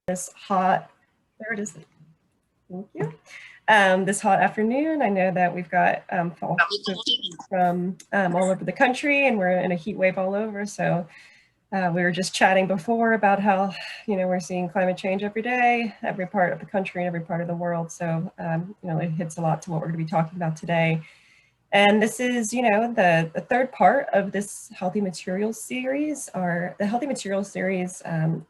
this hot, there it is, thank you. This hot afternoon. I know that we've got folks from all over the country, and we're in a heat wave all over. So we were just chatting before about how, we're seeing climate change every day, every part of the country and every part of the world. So, it hits a lot to what we're going to be talking about today. And this is, the third part of this Healthy Materials series. The Healthy Materials series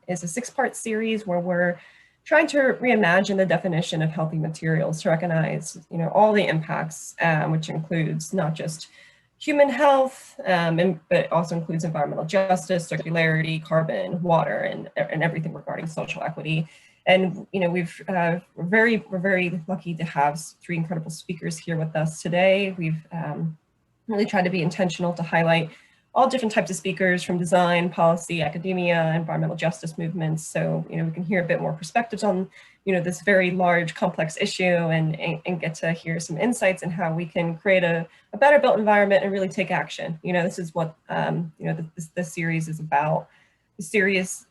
is a 6-part series where we're trying to reimagine the definition of healthy materials to recognize, all the impacts, which includes not just human health, but also includes environmental justice, circularity, carbon, water, and everything regarding social equity. And we're very lucky to have 3 incredible speakers here with us today. We've really tried to be intentional to highlight all different types of speakers from design, policy, academia, environmental justice movements. So, we can hear a bit more perspectives on, this very large, complex issue and get to hear some insights in how we can create a better built environment and really take action. This is what, this series is about. The series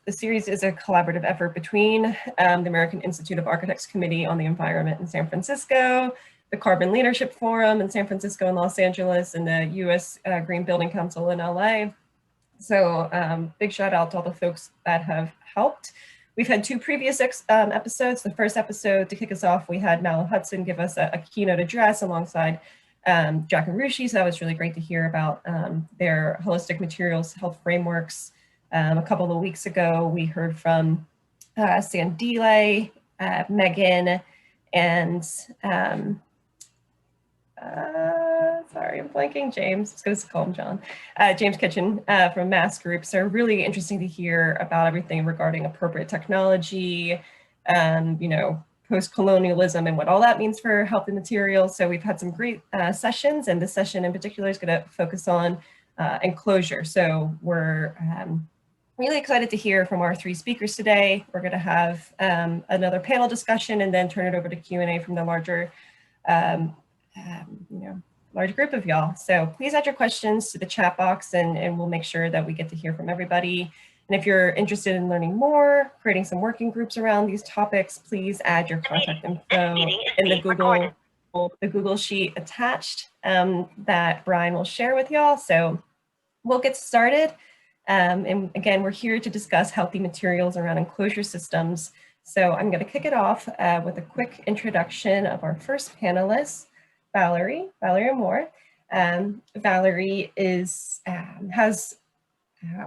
is a collaborative effort between the American Institute of Architects Committee on the Environment in San Francisco, the Carbon Leadership Forum in San Francisco and Los Angeles, and the U.S. Green Building Council in LA. So big shout out to all the folks that have helped. We've had 2 previous episodes. The first episode, to kick us off, we had Malan Hudson give us a keynote address alongside Jack and Rushi. So that was really great to hear about their holistic materials health frameworks. A couple of weeks ago, we heard from Sandile, Megan, and sorry, I'm blanking, James. I was going to call him John. James Kitchen from Mass Group. So really interesting to hear about everything regarding appropriate technology, post-colonialism and what all that means for healthy materials. So we've had some great sessions, and this session in particular is going to focus on Enclosure. So we're really excited to hear from our 3 speakers today. We're going to have another panel discussion and then turn it over to Q&A from the larger large group of y'all. So please add your questions to the chat box, and we'll make sure that we get to hear from everybody. And if you're interested in learning more, creating some working groups around these topics, please add your contact info in the Google sheet attached that Brian will share with y'all. So we'll get started. And again, we're here to discuss healthy materials around enclosure systems. So I'm going to kick it off with a quick introduction of our first panelist, Valerie Amor. Valerie has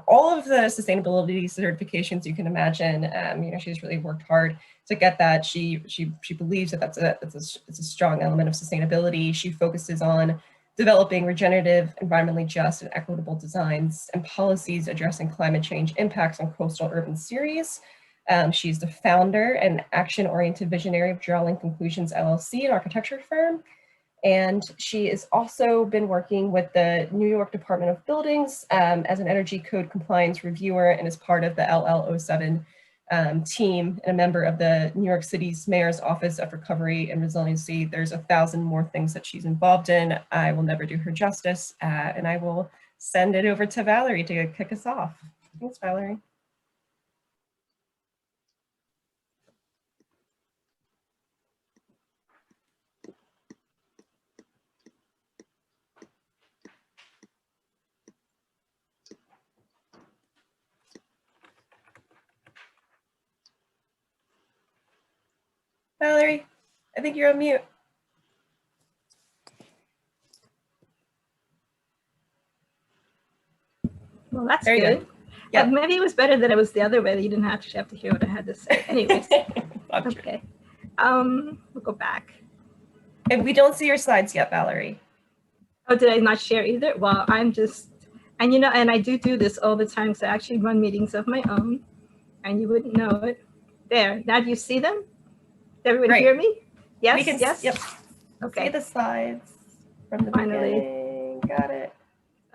all of the sustainability certifications you can imagine. She's really worked hard to get that. She believes that that's a strong element of sustainability. She focuses on developing regenerative, environmentally just, and equitable designs and policies addressing climate change impacts on coastal urban cities. She's the founder and action-oriented visionary of Drawing Conclusions LLC, an architecture firm. And she has also been working with the New York Department of Buildings as an energy code compliance reviewer, and is part of the LL07 team and a member of the New York City's Mayor's Office of Recovery and Resiliency. There's 1,000 more things that she's involved in. I will never do her justice, and I will send it over to Valerie to kick us off. Thanks, Valerie. Valerie, I think you're on mute. Well, that's good. Yeah, maybe it was better that it was the other way, that you didn't actually have to hear what I had to say. Anyways, okay. We'll go back. And we don't see your slides yet, Valerie. Oh, did I not share either? Well, I'm just, and and I do this all the time, so I actually run meetings of my own, and you wouldn't know it. There, now do you see them? Everybody hear me? Yes, yes? Yep. Okay. See the slides from the beginning. Got it.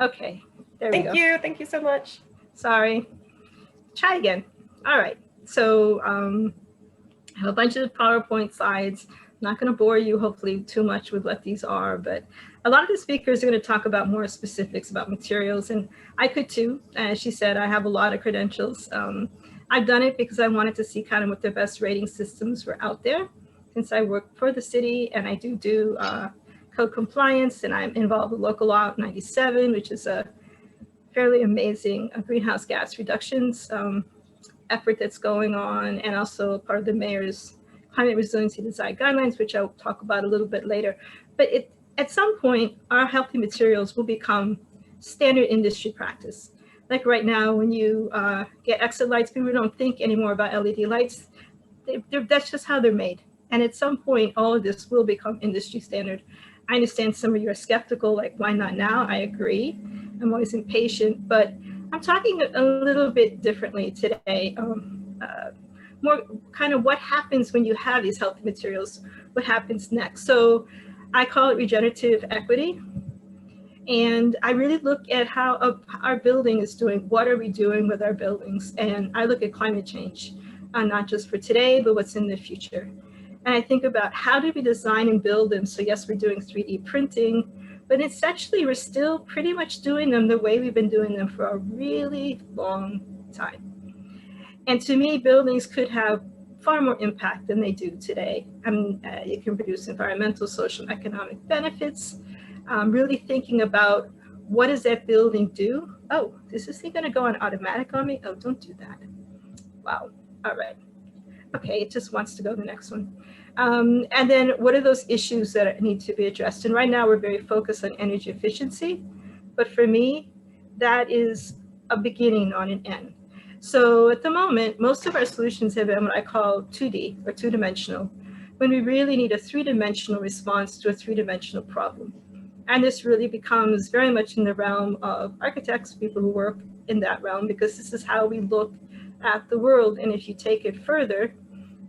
Okay, there we go. Thank you so much. Sorry. Try again. All right, so I have a bunch of PowerPoint slides. I'm not gonna bore you, hopefully, too much with what these are, but a lot of the speakers are gonna talk about more specifics about materials, and I could too. As she said, I have a lot of credentials. I've done it because I wanted to see kind of what the best rating systems were out there, since I work for the city and I do code compliance, and I'm involved with Local Law 97, which is a fairly amazing greenhouse gas reductions effort that's going on, and also part of the mayor's climate resiliency design guidelines, which I'll talk about a little bit later. But at some point, our healthy materials will become standard industry practice. Like right now, when you get exit lights, people don't think anymore about LED lights. That's just how they're made. And at some point, all of this will become industry standard. I understand some of you are skeptical, like, why not now? I agree. I'm always impatient, but I'm talking a little bit differently today. More kind of what happens when you have these healthy materials, what happens next. So I call it regenerative equity. And I really look at how our building is doing. What are we doing with our buildings? And I look at climate change, not just for today, but what's in the future. And I think about how do we design and build them? So yes, we're doing 3D printing, but essentially we're still pretty much doing them the way we've been doing them for a really long time. And to me, buildings could have far more impact than they do today. I mean, it can produce environmental, social, and economic benefits. Really thinking about what does that building do? Oh, is this thing gonna go on automatic on me? Oh, don't do that. Wow, all right. Okay, it just wants to go to the next one. And then what are those issues that need to be addressed? And right now we're very focused on energy efficiency, but for me, that is a beginning, not an end. So at the moment, most of our solutions have been what I call 2D or two-dimensional, when we really need a three-dimensional response to a three-dimensional problem. And this really becomes very much in the realm of architects, people who work in that realm, because this is how we look at the world. And if you take it further,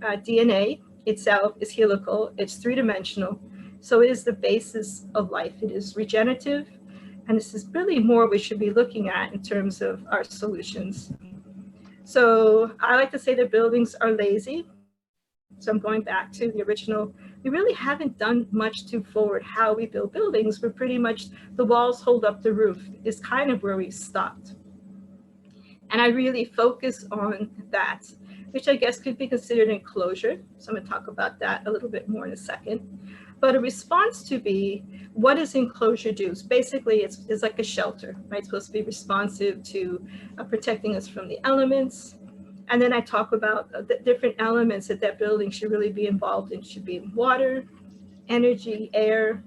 DNA itself is helical, it's three-dimensional. So it is the basis of life. It is regenerative. And this is really more we should be looking at in terms of our solutions. So I like to say that buildings are lazy. So I'm going back to the original. We really haven't done much to forward how we build buildings. We're pretty much, the walls hold up the roof is kind of where we stopped. And I really focus on that, which I guess could be considered enclosure. So I'm going to talk about that a little bit more in a second. But a response to be, what does enclosure do? So basically, it's like a shelter, right? It's supposed to be responsive to protecting us from the elements. And then I talk about the different elements that building should really be involved in. It should be water, energy, air,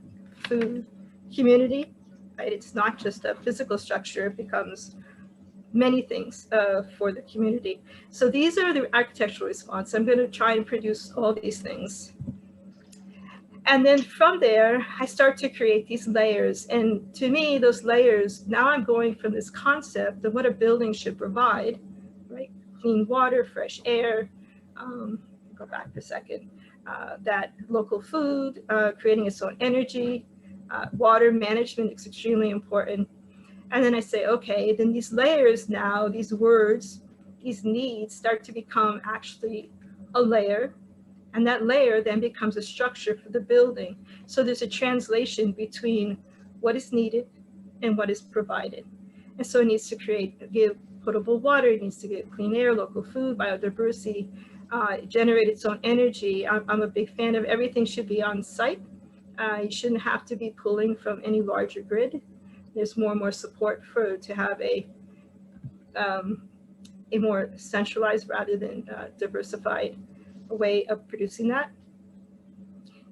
food, community, right? It's not just a physical structure, it becomes many things for the community. So these are the architectural response. I'm going to try and produce all these things. And then from there, I start to create these layers. And to me, those layers, now I'm going from this concept of what a building should provide, right? Clean water, fresh air, go back for a second, that local food, creating its own energy, water management is extremely important. And then I say, okay, then these layers now, these words, these needs start to become actually a layer. And that layer then becomes a structure for the building. So there's a translation between what is needed and what is provided. And so it needs to give potable water, it needs to get clean air, local food, biodiversity, generate its own energy. I'm a big fan of everything should be on site. You shouldn't have to be pulling from any larger grid. There's more and more support to have a more centralized rather than diversified way of producing that.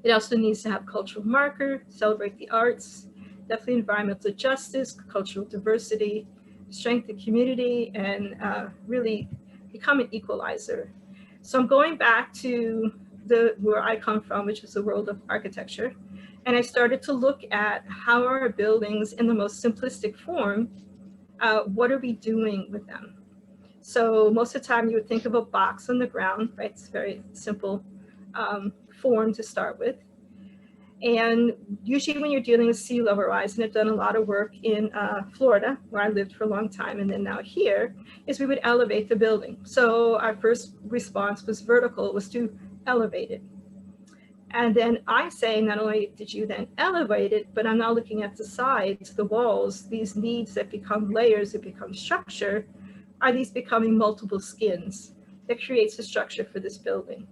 It also needs to have cultural marker, celebrate the arts, definitely environmental justice, cultural diversity, strengthen community, and really become an equalizer. So I'm going back to where I come from, which is the world of architecture. And I started to look at how are our buildings in the most simplistic form, what are we doing with them? So most of the time you would think of a box on the ground, right? It's a very simple form to start with. And usually when you're dealing with sea level rise, and I've done a lot of work in Florida, where I lived for a long time, and then now here, is we would elevate the building. So our first response was vertical, was to elevate it. And then I say, not only did you then elevate it, but I'm now looking at the sides, the walls, these needs that become layers, that become structure. are these becoming multiple skins that creates a structure for this building?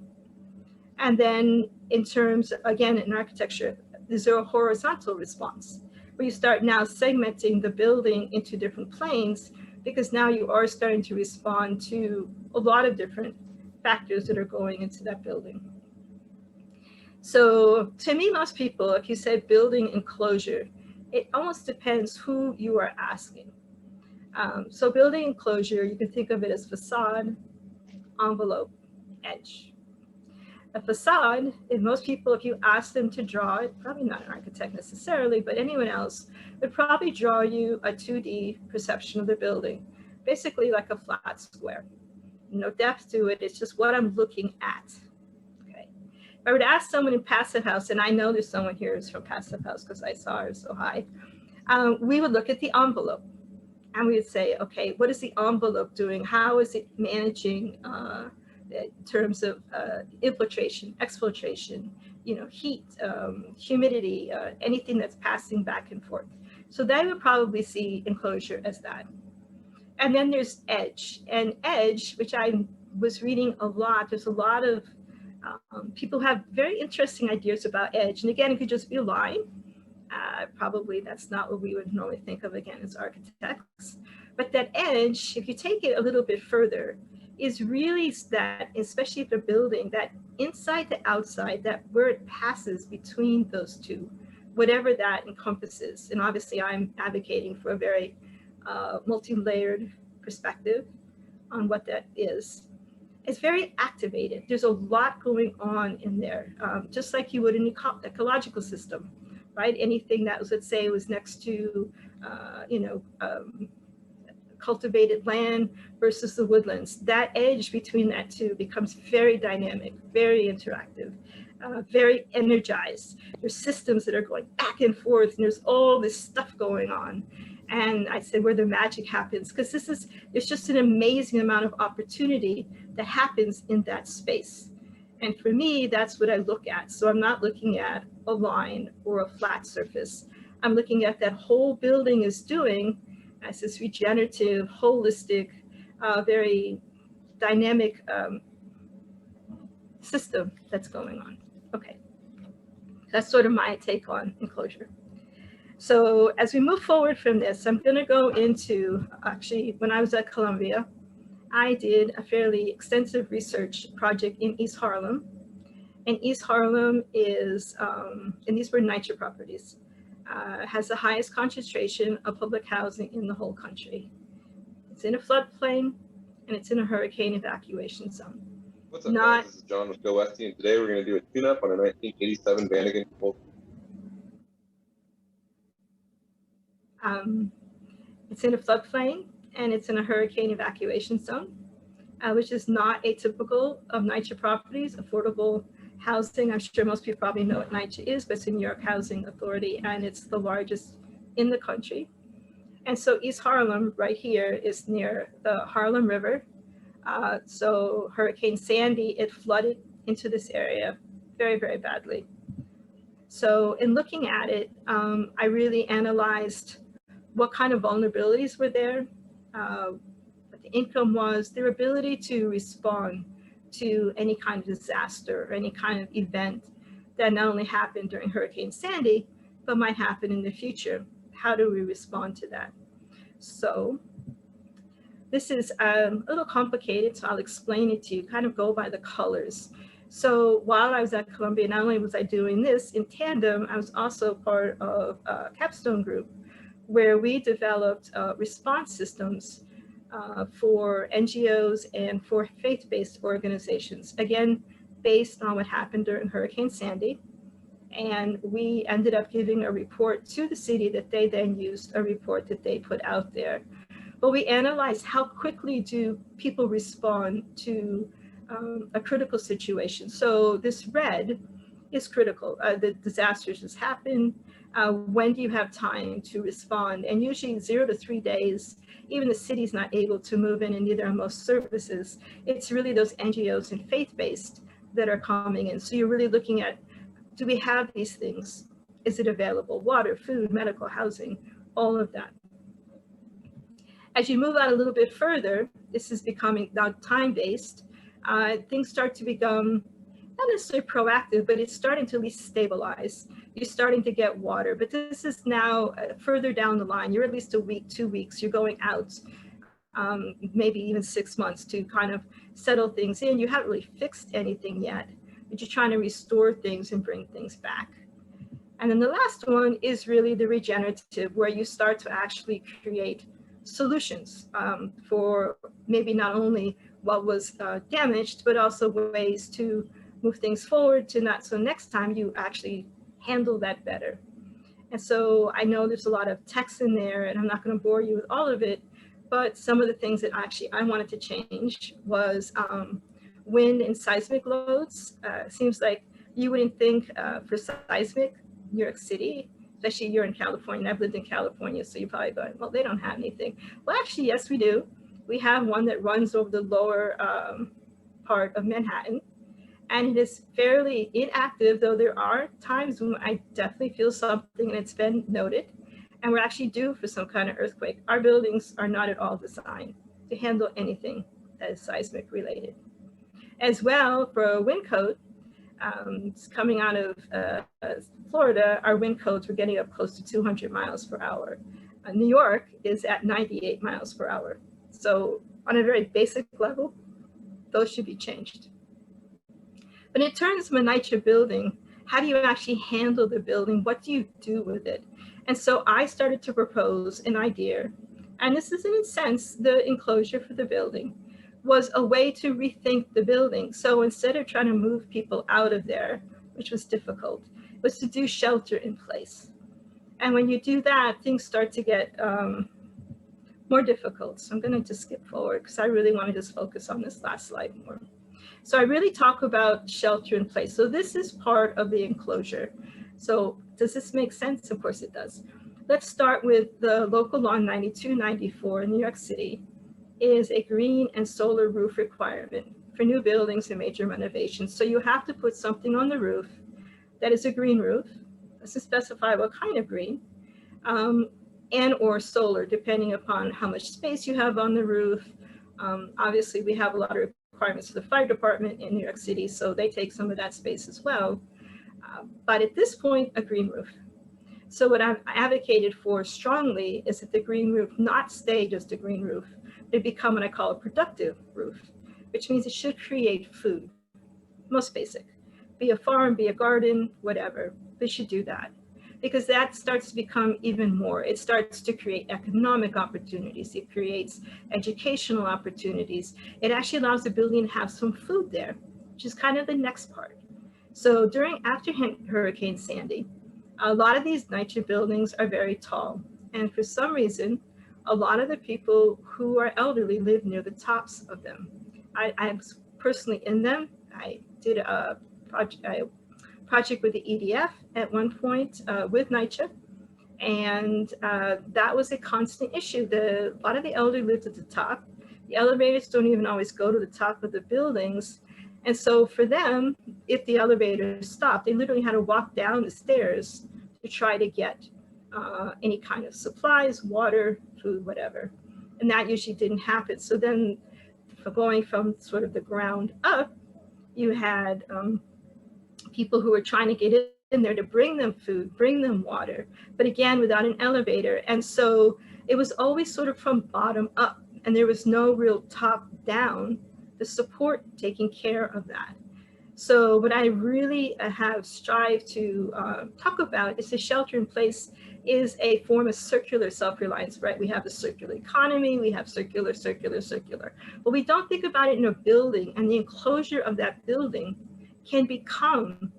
And then in terms, again, in architecture, is there a horizontal response where you start now segmenting the building into different planes, because now you are starting to respond to a lot of different factors that are going into that building. So to me, most people, if you said building enclosure, it almost depends who you are asking. So building enclosure, you can think of it as facade, envelope, edge. A facade, if most people, if you ask them to draw it, probably not an architect necessarily, but anyone else would probably draw you a 2D perception of the building, basically like a flat square. No depth to it, it's just what I'm looking at. Okay. If I were to ask someone in Passive House, and I know there's someone here who's from Passive House because I saw her so high, we would look at the envelope and we would say, okay, what is the envelope doing? How is it managing in terms of infiltration, exfiltration, heat, humidity, anything that's passing back and forth. So they would probably see enclosure as that. And then there's edge. And edge, which I was reading a lot, there's a lot of people have very interesting ideas about edge. And again, it could just be a line. Probably that's not what we would normally think of again as architects. But that edge, if you take it a little bit further, is really that, especially if they're building, that inside to outside, that where it passes between those two, whatever that encompasses. And obviously I'm advocating for a very multi-layered perspective on what that is. It's very activated. There's a lot going on in there, just like you would in an ecological system, right? Anything that was, let's say, was next to, cultivated land versus the woodlands. That edge between that two becomes very dynamic, very interactive, very energized. There's systems that are going back and forth, and there's all this stuff going on. And I say where the magic happens, because there's just an amazing amount of opportunity that happens in that space. And for me, that's what I look at. So I'm not looking at a line or a flat surface. I'm looking at that whole building is doing as this regenerative, holistic, very dynamic system that's going on. Okay, that's sort of my take on enclosure. So as we move forward from this, I'm going to go into, actually, when I was at Columbia, I did a fairly extensive research project in East Harlem. And East Harlem is, and these were NYCHA properties, has the highest concentration of public housing in the whole country. It's in a floodplain and it's in a hurricane evacuation zone. What's up, guys? This is John with Go West, and today we're going to do a tune-up on a 1987 Vanagon Colt. It's in a floodplain and it's in a hurricane evacuation zone, which is not atypical of NYCHA properties, affordable housing. I'm sure most people probably know what NYCHA is, but it's the New York Housing Authority, and it's the largest in the country. And so East Harlem right here is near the Harlem River. So Hurricane Sandy, it flooded into this area very, very badly. So in looking at it, I really analyzed what kind of vulnerabilities were there, what the income was, their ability to respond to any kind of disaster or any kind of event that not only happened during Hurricane Sandy, but might happen in the future. How do we respond to that? So this is a little complicated, so I'll explain it to you, kind of go by the colors. So while I was at Columbia, not only was I doing this in tandem, I was also part of a capstone group where we developed response systems for NGOs and for faith-based organizations, again, based on what happened during Hurricane Sandy. And we ended up giving a report to the city that they then used a report that they put out there. But we analyzed how quickly do people respond to a critical situation. So this red is critical. The disasters just happen. When do you have time to respond? And usually 0 to 3 days, even the city's not able to move in, and neither are most services. It's really those NGOs and faith-based that are coming in. So you're really looking at, do we have these things? Is it available? Water, food, medical, housing, all of that. As you move out a little bit further, this is becoming now time-based. Things start to become not necessarily proactive, but it's starting to at least stabilize. You're starting to get water, but this is now further down the line. You're at least a week, 2 weeks. You're going out, maybe even 6 months to kind of settle things in. You haven't really fixed anything yet, but you're trying to restore things and bring things back. And then the last one is really the regenerative, where you start to actually create solutions for maybe not only what was damaged, but also ways to move things forward to not, so next time you actually handle that better. And so I know there's a lot of text in there, and I'm not going to bore you with all of it, but some of the things that actually I wanted to change was wind and seismic loads. Seems like you wouldn't think for seismic, New York City, especially you're in California, and I've lived in California, so you're probably going, well, they don't have anything. Well, actually, yes, we do. We have one that runs over the lower part of Manhattan, and it is fairly inactive, though there are times when I definitely feel something, and it's been noted, and we're actually due for some kind of earthquake. Our buildings are not at all designed to handle anything that is seismic related. As well, for a wind code, coming out of Florida, our wind codes were getting up close to 200 miles per hour. New York is at 98 miles per hour. So on a very basic level, those should be changed. But in terms of a NYCHA building, how do you actually handle the building? What do you do with it? And so I started to propose an idea, and this is in a sense the enclosure for the building, was a way to rethink the building. So instead of trying to move people out of there, which was difficult, was to do shelter in place. And when you do that, things start to get more difficult. So I'm going to just skip forward because I really want to just focus on this last slide more. So I really talk about shelter in place. So this is part of the enclosure. So does this make sense? Of course it does. Let's start with the local law 9294 in New York City. Is a green and solar roof requirement for new buildings and major renovations. So you have to put something on the roof that is a green roof. Let's specify what kind of green, and or solar, depending upon how much space you have on the roof. Obviously, we have a lot of requirements for the fire department in New York City, so they take some of that space as well. But at this point, a green roof. So what I've advocated for strongly is that the green roof not stay just a green roof, but become what I call a productive roof, which means it should create food, most basic. Be a farm, be a garden, whatever, they should do that. Because that starts to become even more. It starts to create economic opportunities. It creates educational opportunities. It actually allows the building to have some food there, which is kind of the next part. So after Hurricane Sandy, a lot of these NYCHA buildings are very tall. And for some reason, a lot of the people who are elderly live near the tops of them. I was personally in them. I did a project with the EDF at one point with NYCHA, and that was a constant issue. A lot of the elderly lived at the top. The elevators don't even always go to the top of the buildings. And so for them, if the elevator stopped, they literally had to walk down the stairs to try to get any kind of supplies, water, food, whatever. And that usually didn't happen. So then for going from sort of the ground up, you had people who were trying to get in there to bring them food, bring them water, but again, without an elevator. And so it was always sort of from bottom up, and there was no real top down, the support taking care of that. So what I really have strived to talk about is the shelter in place is a form of circular self-reliance, right? We have the circular economy, we have circular. But we don't think about it in a building, and the enclosure of that building can become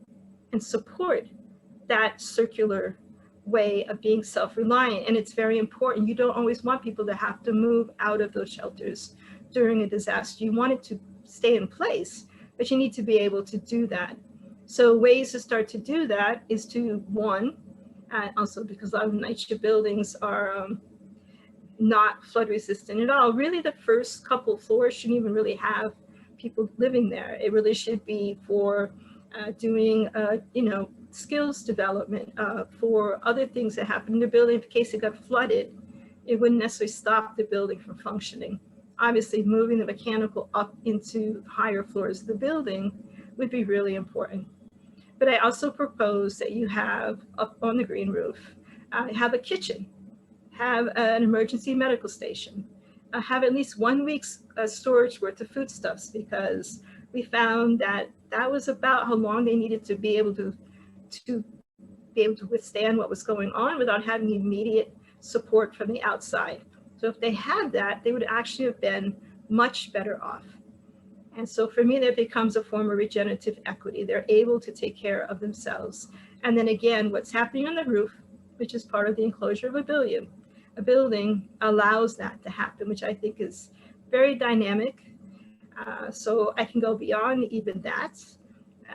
and support that circular way of being self-reliant. And it's very important. You don't always want people to have to move out of those shelters during a disaster. You want it to stay in place, but you need to be able to do that. So ways to start to do that is to, one, also because a lot of NYCHA buildings are not flood resistant at all. Really, the first couple floors shouldn't even really have people living there. It really should be for doing, skills development, for other things that happen in the building in case it got flooded. it wouldn't necessarily stop the building from functioning. Obviously, moving the mechanical up into higher floors of the building would be really important. But I also propose that you have up on the green roof, have a kitchen, have an emergency medical station, have at least 1 week's storage worth of foodstuffs, because we found that that was about how long they needed to be able to withstand what was going on without having immediate support from the outside. So if they had that, they would actually have been much better off. And so for me, that becomes a form of regenerative equity. They're able to take care of themselves. And then again, what's happening on the roof, which is part of the enclosure of a building allows that to happen, which I think is very dynamic. So I can go beyond even that.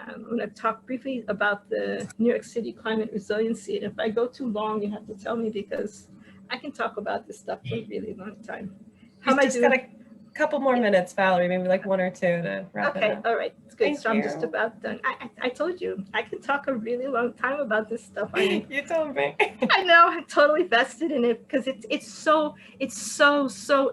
I'm going to talk briefly about the New York City climate resiliency. And if I go too long, you have to tell me, because I can talk about this stuff for a really long time. How am I doing? Got a couple more minutes, Valerie, maybe like 1 or 2 to wrap it up. Okay, all right, it's good. Thank so you. I'm just about done. I told you, I can talk a really long time about this stuff. You told me. I know, I'm totally vested in it, because it's so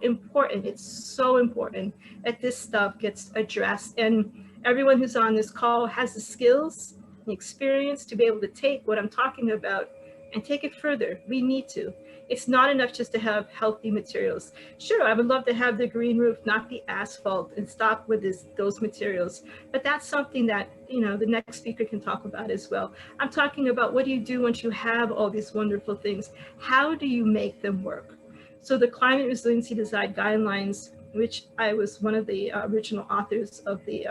important. It's so important that this stuff gets addressed, and everyone who's on this call has the skills, the experience to be able to take what I'm talking about and take it further. We need to. It's not enough just to have healthy materials. Sure, I would love to have the green roof, not the asphalt, and stop with those materials. But that's something that, the next speaker can talk about as well. I'm talking about, what do you do once you have all these wonderful things? How do you make them work? So the Climate Resiliency Design Guidelines, which I was one of the original authors of the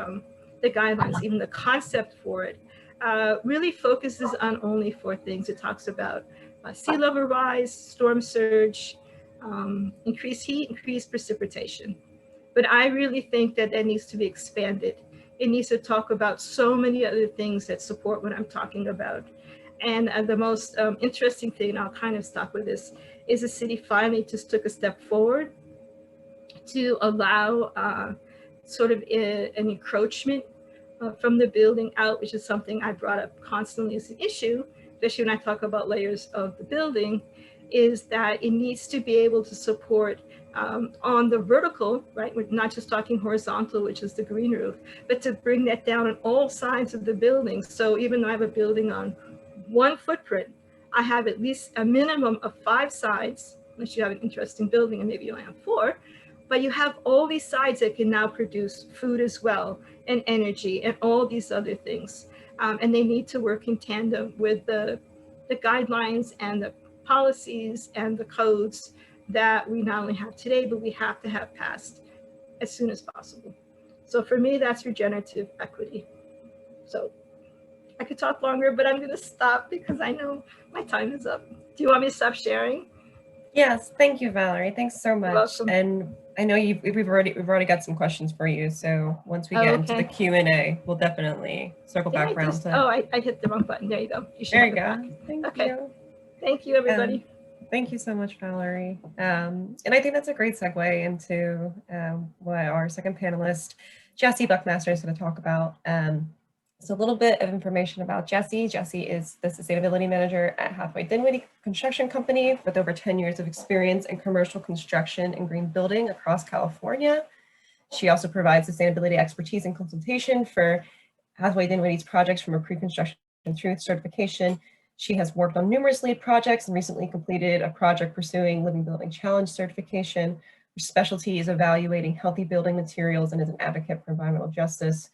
guidelines, even the concept for it, really focuses on only 4 things. It talks about sea level rise, storm surge, increased heat, increased precipitation. But I really think that needs to be expanded. It needs to talk about so many other things that support what I'm talking about. And the most interesting thing, I'll kind of stop with this, is the city finally just took a step forward to allow sort of an encroachment from the building out, which is something I brought up constantly as an issue, especially when I talk about layers of the building, is that it needs to be able to support on the vertical, right? We're not just talking horizontal, which is the green roof, but to bring that down on all sides of the building. So even though I have a building on 1 footprint, I have at least a minimum of 5 sides, unless you have an interesting building and maybe you only have 4, but you have all these sides that can now produce food as well, and energy, and all these other things. And they need to work in tandem with the guidelines and the policies and the codes that we not only have today, but we have to have passed as soon as possible. So for me, that's regenerative equity. So I could talk longer, but I'm going to stop because I know my time is up. Do you want me to stop sharing? Yes, thank you, Valerie. Thanks so much. Welcome. And I know we've already got some questions for you. So once we get into the Q&A, we'll definitely circle back around to. Oh, I hit the wrong button. There you go. There you go. Thank you. Thank you, everybody. Thank you so much, Valerie. And I think that's a great segue into what our second panelist, Jessie Buckmaster, is going to talk about. So a little bit of information about Jessie. Jessie is the Sustainability Manager at Hathaway Dinwiddie Construction Company with over 10 years of experience in commercial construction and green building across California. She also provides sustainability expertise and consultation for Hathaway Dinwiddie's projects from a pre-construction through certification. She has worked on numerous LEED projects and recently completed a project pursuing Living Building Challenge certification. Her specialty is evaluating healthy building materials and is an advocate for environmental justice.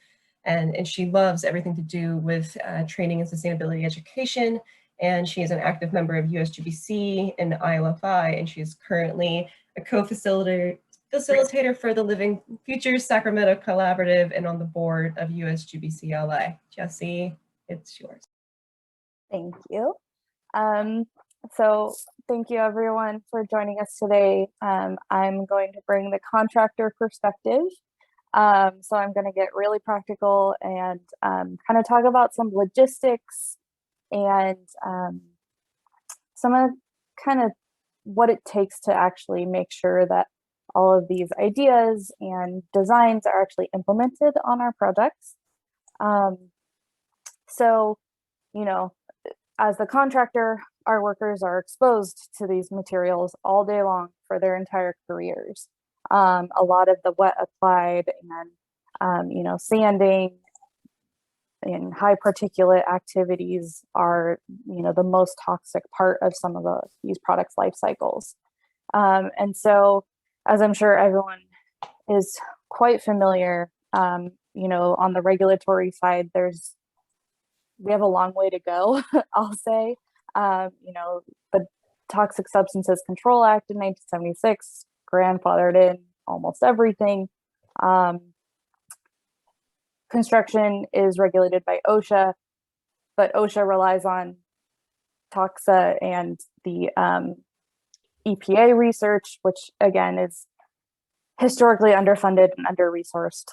And she loves everything to do with training and sustainability education. And she is an active member of USGBC and ILFI, and she is currently a co-facilitator for the Living Futures Sacramento Collaborative and on the board of USGBC LA. Jessie, it's yours. Thank you. So thank you everyone for joining us today. I'm going to bring the contractor perspective. So I'm going to get really practical and kind of talk about some logistics and some of kind of what it takes to actually make sure that all of these ideas and designs are actually implemented on our projects. So, you know, as the contractor, our workers are exposed to these materials all day long for their entire careers. A lot of the wet applied and, you know, sanding and high particulate activities are, you know, the most toxic part of some of these products' life cycles. And so, as I'm sure everyone is quite familiar, you know, on the regulatory side, we have a long way to go, I'll say. You know, the Toxic Substances Control Act in 1976 grandfathered in almost everything. Construction is regulated by OSHA, but OSHA relies on TOXA and the EPA research, which again is historically underfunded and under-resourced.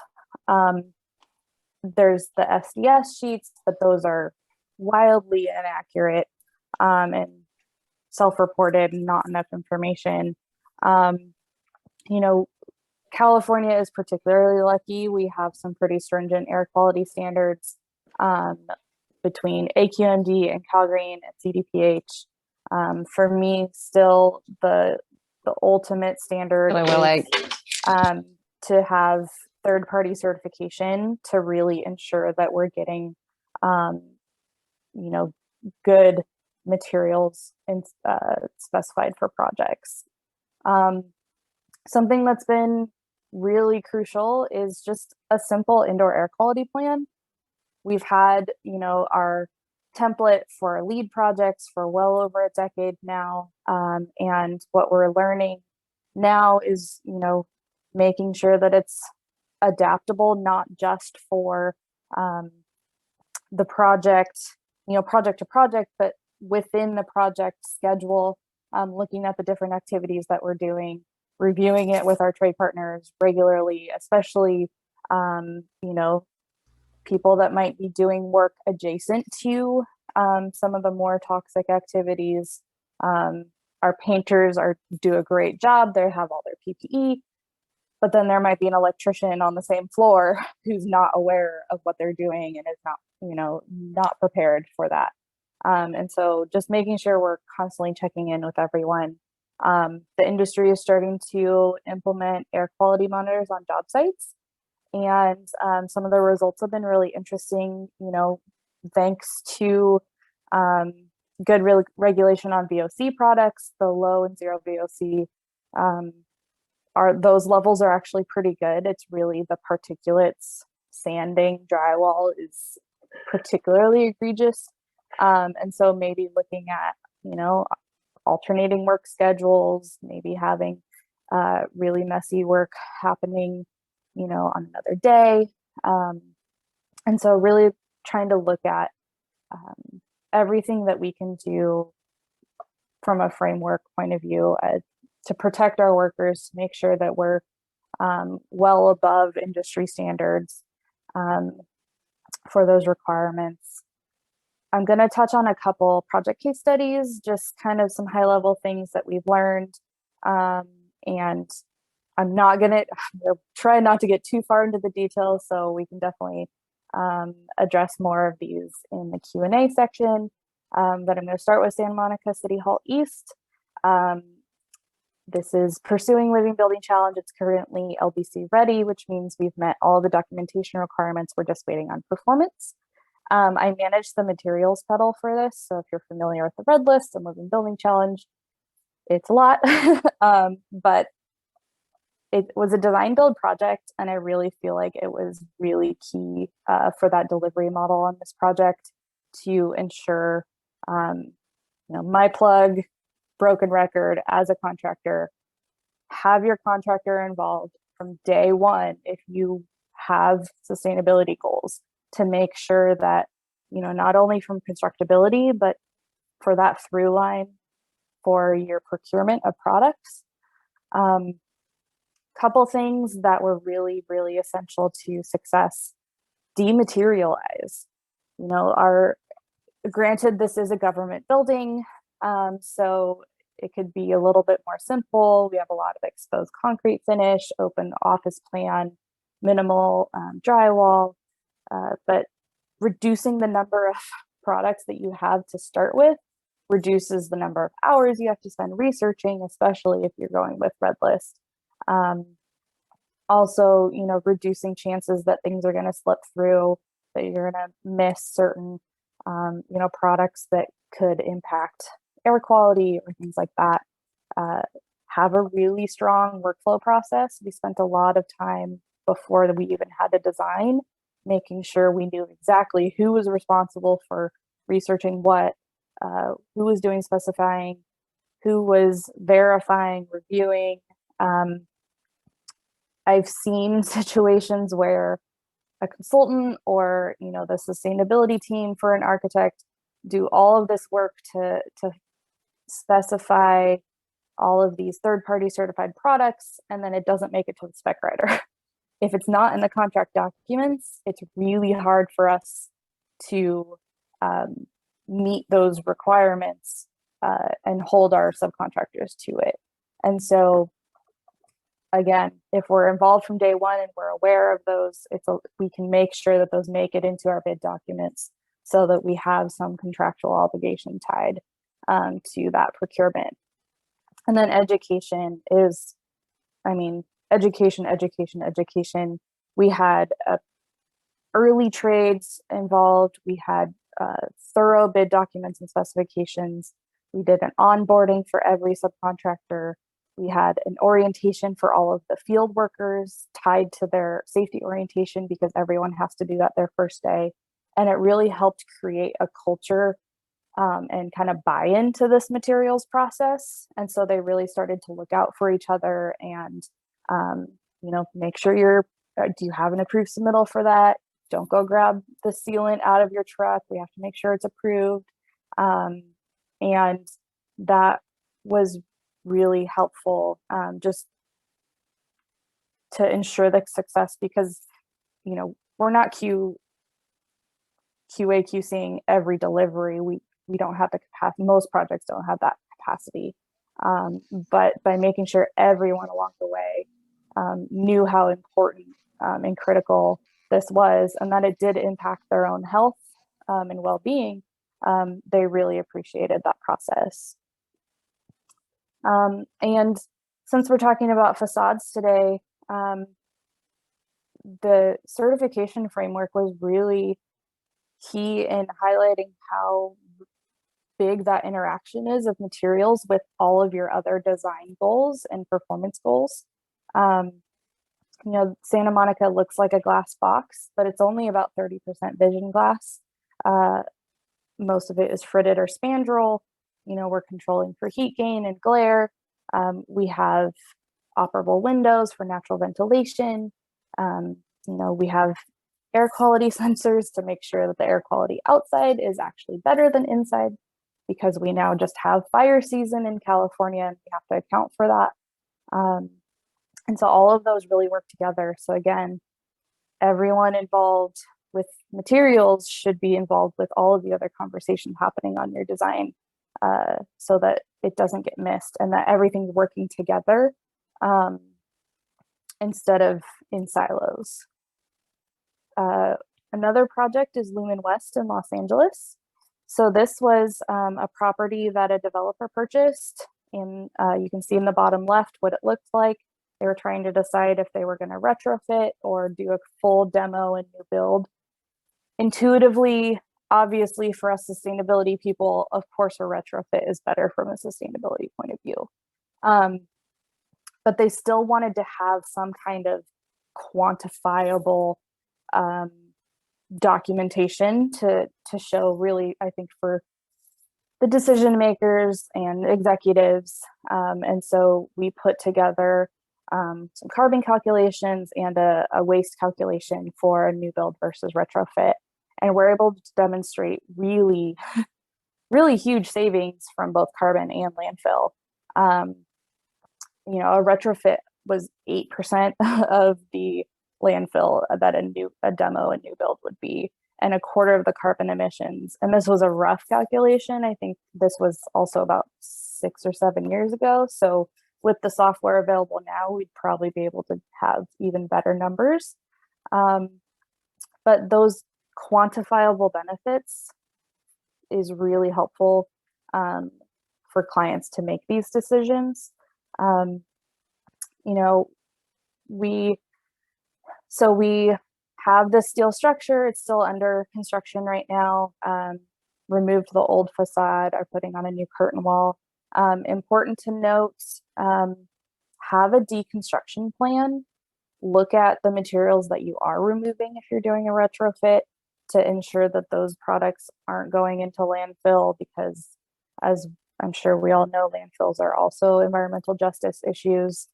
There's the SDS sheets, but those are wildly inaccurate and self-reported, not enough information. You know, California is particularly lucky. We have some pretty stringent air quality standards between AQMD and CalGreen and CDPH. For me, still the ultimate standard is to have third-party certification to really ensure that we're getting, you know, good materials specified for projects. Something that's been really crucial is just a simple indoor air quality plan. We've had, you know, our template for LEED projects for well over a decade now. And what we're learning now is, you know, making sure that it's adaptable, not just for the project, you know, project to project, but within the project schedule, looking at the different activities that we're doing, reviewing it with our trade partners regularly, especially, you know, people that might be doing work adjacent to some of the more toxic activities. Our painters do a great job. They have all their PPE, but then there might be an electrician on the same floor who's not aware of what they're doing and is not, you know, not prepared for that. And so just making sure we're constantly checking in with everyone. The industry is starting to implement air quality monitors on job sites. And some of the results have been really interesting, you know, thanks to good regulation on VOC products, the low and zero VOC, those levels are actually pretty good. It's really the particulates, sanding, drywall is particularly egregious. And so maybe looking at, you know, alternating work schedules, maybe having really messy work happening, you know, on another day. And so really trying to look at everything that we can do from a framework point of view to protect our workers, to make sure that we're well above industry standards for those requirements. I'm going to touch on a couple project case studies, just kind of some high level things that we've learned. And I'm going to try not to get too far into the details, so we can definitely address more of these in the Q&A section. But I'm going to start with Santa Monica City Hall East. This is Pursuing Living Building Challenge. It's currently LBC ready, which means we've met all the documentation requirements. We're just waiting on performance. I manage the materials pedal for this. So if you're familiar with the Red List and Living Building Challenge, it's a lot, but it was a design build project. And I really feel like it was really key for that delivery model on this project to ensure, you know, my plug, broken record as a contractor, have your contractor involved from day one if you have sustainability goals, to make sure that, you know, not only from constructability, but for that through line for your procurement of products. Couple things that were really, really essential to success: dematerialize. You know, granted, this is a government building, so it could be a little bit more simple. We have a lot of exposed concrete finish, open office plan, minimal drywall, but reducing the number of products that you have to start with reduces the number of hours you have to spend researching, especially if you're going with red list. Also, you know, reducing chances that things are going to slip through, that you're going to miss certain, you know, products that could impact air quality or things like that. Have a really strong workflow process. We spent a lot of time before we even had a design, making sure we knew exactly who was responsible for researching what, who was doing specifying, who was verifying, reviewing. I've seen situations where a consultant or, you know, the sustainability team for an architect do all of this work to specify all of these third-party certified products, and then it doesn't make it to the spec writer. If it's not in the contract documents, it's really hard for us to meet those requirements and hold our subcontractors to it. And so, again, if we're involved from day one and we're aware of those, we can make sure that those make it into our bid documents so that we have some contractual obligation tied to that procurement. And then education is, I mean, education. We had early trades involved. We had thorough bid documents and specifications. We did an onboarding for every subcontractor. We had an orientation for all of the field workers tied to their safety orientation because everyone has to do that their first day. And it really helped create a culture and kind of buy into this materials process. And so they really started to look out for each other and, you know, make sure do you have an approved submittal for that? Don't go grab the sealant out of your truck. We have to make sure it's approved. And that was really helpful just to ensure the success because, you know, we're not QA/QCing every delivery. We don't have the capacity. Most projects don't have that capacity. But by making sure everyone along the way knew how important and critical this was, and that it did impact their own health and well-being, they really appreciated that process. And since we're talking about facades today, the certification framework was really key in highlighting how big that interaction is of materials with all of your other design goals and performance goals. You know, Santa Monica looks like a glass box, but it's only about 30% vision glass. Most of it is fritted or spandrel. You know, we're controlling for heat gain and glare. We have operable windows for natural ventilation. You know, we have air quality sensors to make sure that the air quality outside is actually better than inside, because we now just have fire season in California and we have to account for that. And so all of those really work together. So again, everyone involved with materials should be involved with all of the other conversations happening on your design so that it doesn't get missed and that everything's working together instead of in silos. Another project is Lumen West in Los Angeles. So this was a property that a developer purchased, and you can see in the bottom left what it looked like. They were trying to decide if they were going to retrofit or do a full demo and new build. Intuitively, obviously, for us sustainability people, of course, a retrofit is better from a sustainability point of view. But they still wanted to have some kind of quantifiable documentation to show really, I think, for the decision makers and executives. And so we put together some carbon calculations and a waste calculation for a new build versus retrofit. And we're able to demonstrate really, really huge savings from both carbon and landfill. You know, a retrofit was 8% of the landfill that a demo and new build would be, and a quarter of the carbon emissions. And this was a rough calculation. I think this was also about 6 or 7 years ago. So with the software available now, we'd probably be able to have even better numbers. But those quantifiable benefits is really helpful for clients to make these decisions. You know, we have the steel structure. It's still under construction right now. Removed the old facade, are putting on a new curtain wall. Important to note, have a deconstruction plan. Look at the materials that you are removing if you're doing a retrofit to ensure that those products aren't going into landfill, because as I'm sure we all know, landfills are also environmental justice issues.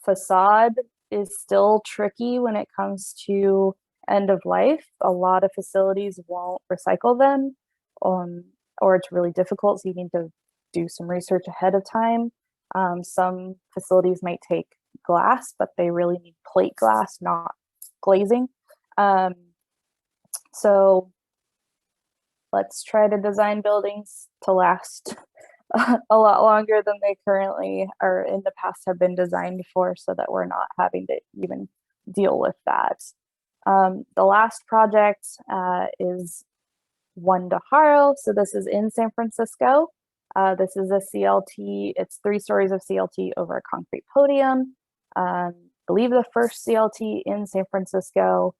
Facade is still tricky when it comes to end of life. A lot of facilities won't recycle them, or it's really difficult, so you need to do some research ahead of time. Some facilities might take glass, but they really need plate glass, not glazing. So let's try to design buildings to last a lot longer than they currently or in the past have been designed for, so that we're not having to even deal with that. The last project is One Daharo. So this is in San Francisco. This is a CLT. It's 3 stories of CLT over a concrete podium. I believe the first CLT in San Francisco.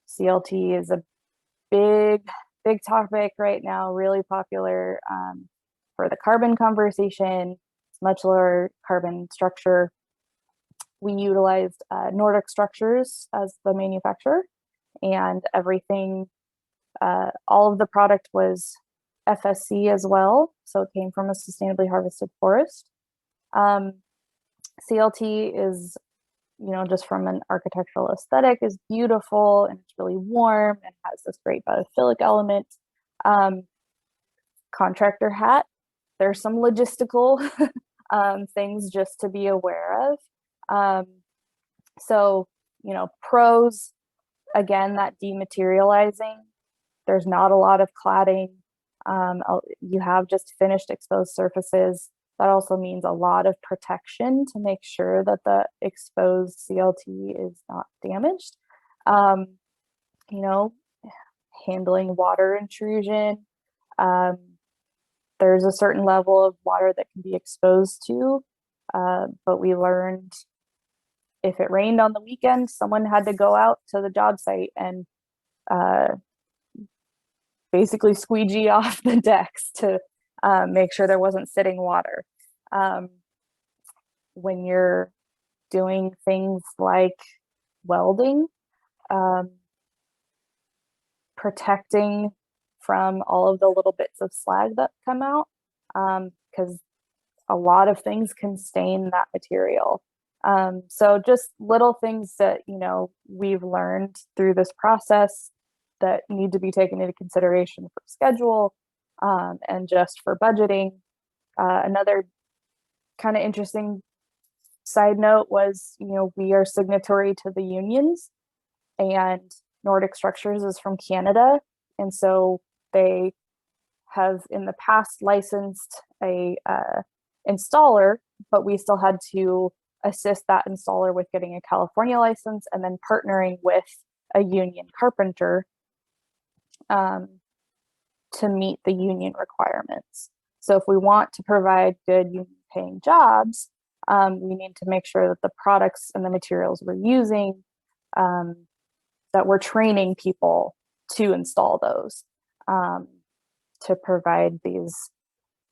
CLT is a big topic right now, really popular for the carbon conversation. It's much lower carbon structure. We utilized Nordic Structures as the manufacturer, and everything, all of the product was FSC as well. So it came from a sustainably harvested forest. CLT is, you know, just from an architectural aesthetic, is beautiful, and it's really warm and has this great biophilic element. Contractor hat, there's some logistical things just to be aware of. So, you know, pros, again, that dematerializing, there's not a lot of cladding. You have just finished exposed surfaces. That also means a lot of protection to make sure that the exposed CLT is not damaged. You know, handling water intrusion. There's a certain level of water that can be exposed to, but we learned if it rained on the weekend, someone had to go out to the job site and basically squeegee off the decks to make sure there wasn't sitting water. When you're doing things like welding, protecting from all of the little bits of slag that come out, because a lot of things can stain that material. So just little things that, you know, we've learned through this process that need to be taken into consideration for schedule, and just for budgeting. Another kind of interesting side note was, you know, we are signatory to the unions, and Nordic Structures is from Canada. And so they have in the past licensed a installer, but we still had to assist that installer with getting a California license and then partnering with a union carpenter to meet the union requirements. So if we want to provide good union paying jobs, we need to make sure that the products and the materials we're using, that we're training people to install those, to provide these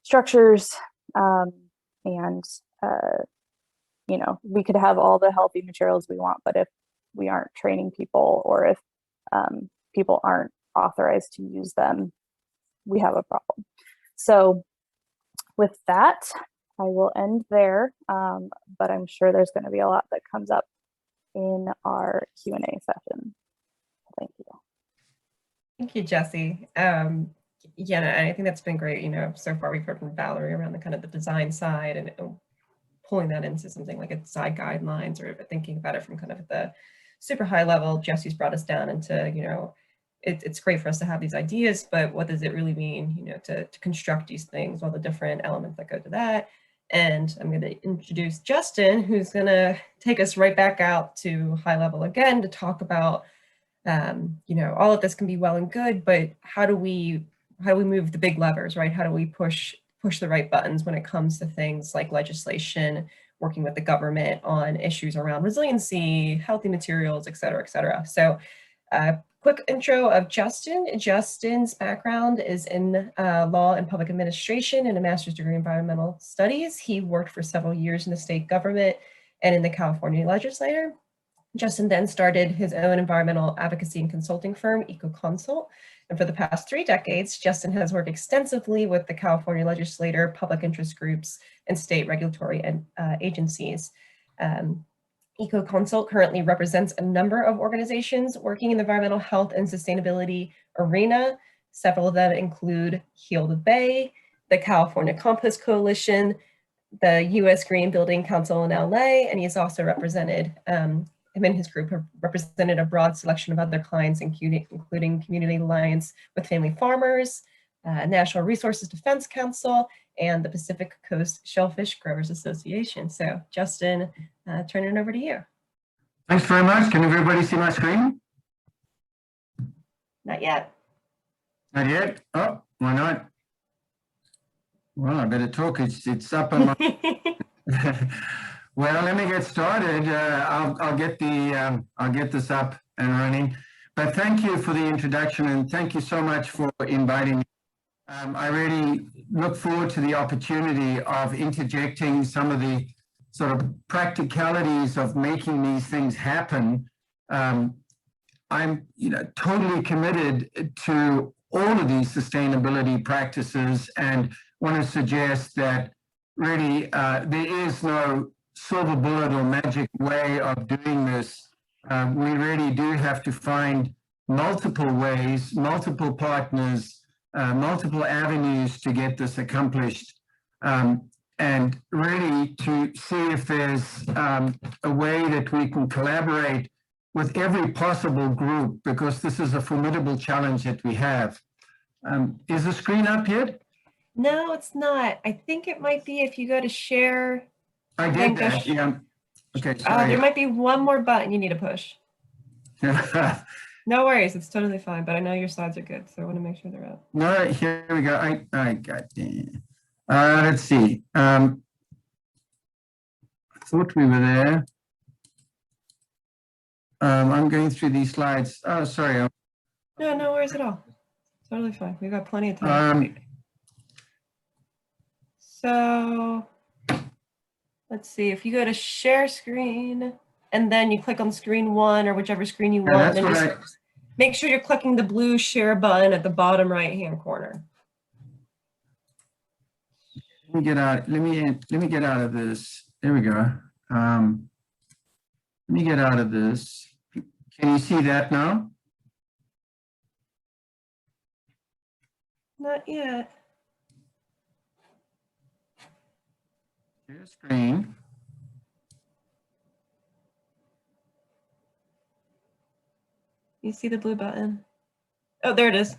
structures. And you know, we could have all the healthy materials we want, but if we aren't training people, or if people aren't authorized to use them, we have a problem. So with that, I will end there, but I'm sure there's going to be a lot that comes up in our Q&A session. Thank you. Thank you, Jessie. Yeah, and I think that's been great. You know, so far we've heard from Valerie around the kind of the design side and pulling that into something like a design guidelines, or thinking about it from kind of the super high level. Jessie's brought us down into, you know, it's great for us to have these ideas, but what does it really mean, you know, to construct these things, all the different elements that go to that. And I'm going to introduce Justin, who's going to take us right back out to high level again to talk about, you know, all of this can be well and good, but how do we do we move the big levers, right? How do we push the right buttons when it comes to things like legislation, working with the government on issues around resiliency, healthy materials, et cetera, et cetera. So quick intro of Justin. Justin's background is in law and public administration and a master's degree in environmental studies. He worked for several years in the state government and in the California legislature. Justin then started his own environmental advocacy and consulting firm, Ecoconsult. And for the past 3 decades, Justin has worked extensively with the California legislature, public interest groups, and state regulatory agencies. Ecoconsult currently represents a number of organizations working in the environmental health and sustainability arena. Several of them include Heal the Bay, the California Compost Coalition, the U.S. Green Building Council in LA, and he's also represented, him and his group have represented a broad selection of other clients, including Community Alliance with Family Farmers, National Resources Defense Council, and the Pacific Coast Shellfish Growers Association. So Justin, turn it over to you. Thanks very much. Can everybody see my screen? Not yet. Not yet? Oh, why not? Well, I better talk. It's up on my... Well, let me get started. I'll get this up and running. But thank you for the introduction, and thank you so much for inviting me. I really look forward to the opportunity of interjecting some of the sort of practicalities of making these things happen. I'm, totally committed to all of these sustainability practices, and want to suggest that really there is no silver bullet or magic way of doing this. We really do have to find multiple ways, multiple partners, multiple avenues to get this accomplished, and really to see if there's a way that we can collaborate with every possible group, because this is a formidable challenge that we have. Is the screen up yet? No, it's not. I think it might be if you go to share. I did that, yeah. Okay, sorry. There might be one more button you need to push. No worries, it's totally fine, but I know your slides are good, so I want to make sure they're up. No, here we go. I got it. Let's see. I thought we were there. I'm going through these slides. Oh, sorry. No worries at all. Totally fine. We've got plenty of time. So let's see, if you go to share screen and then you click on screen 1 or whichever screen you want, and just make sure you're clicking the blue share button at the bottom right-hand corner. Let me get out of this. There we go. Let me get out of this. Can you see that now? Not yet. Share screen. You see the blue button? Oh, there it is.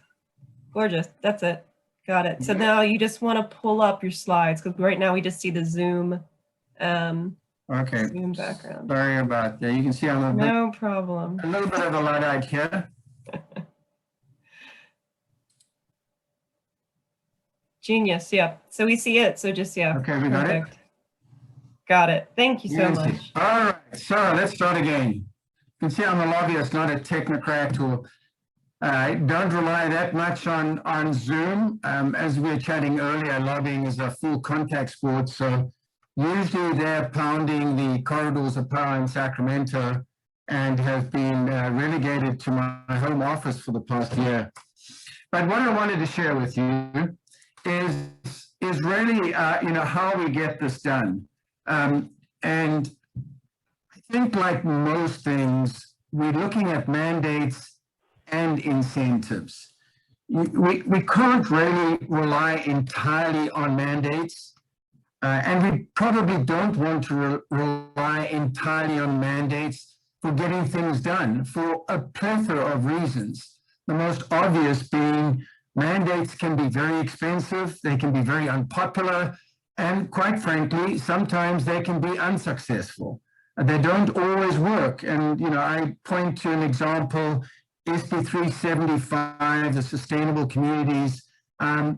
Gorgeous. That's it. Got it. So now you just want to pull up your slides, because right now we just see the Zoom. Okay. Zoom background. Sorry about that. You can see I'm a No problem. a little bit of a Luddite here. Genius. Yeah. So we see it. So just, yeah. Okay, we got it. Got it. Thank you so much. All right. So let's start again. You can see I'm a lobbyist, not a technocrat, or don't rely that much on Zoom. As we were chatting earlier, lobbying is a full contact sport. So usually they're pounding the corridors of power in Sacramento and have been relegated to my home office for the past year. But what I wanted to share with you is really, how we get this done. And I think, like most things, we're looking at mandates and incentives. We can't really rely entirely on mandates, and we probably don't want to rely entirely on mandates for getting things done for a plethora of reasons. The most obvious being mandates can be very expensive, they can be very unpopular, and quite frankly, sometimes they can be unsuccessful. They don't always work. And, I point to an example, SB 375, the Sustainable Communities I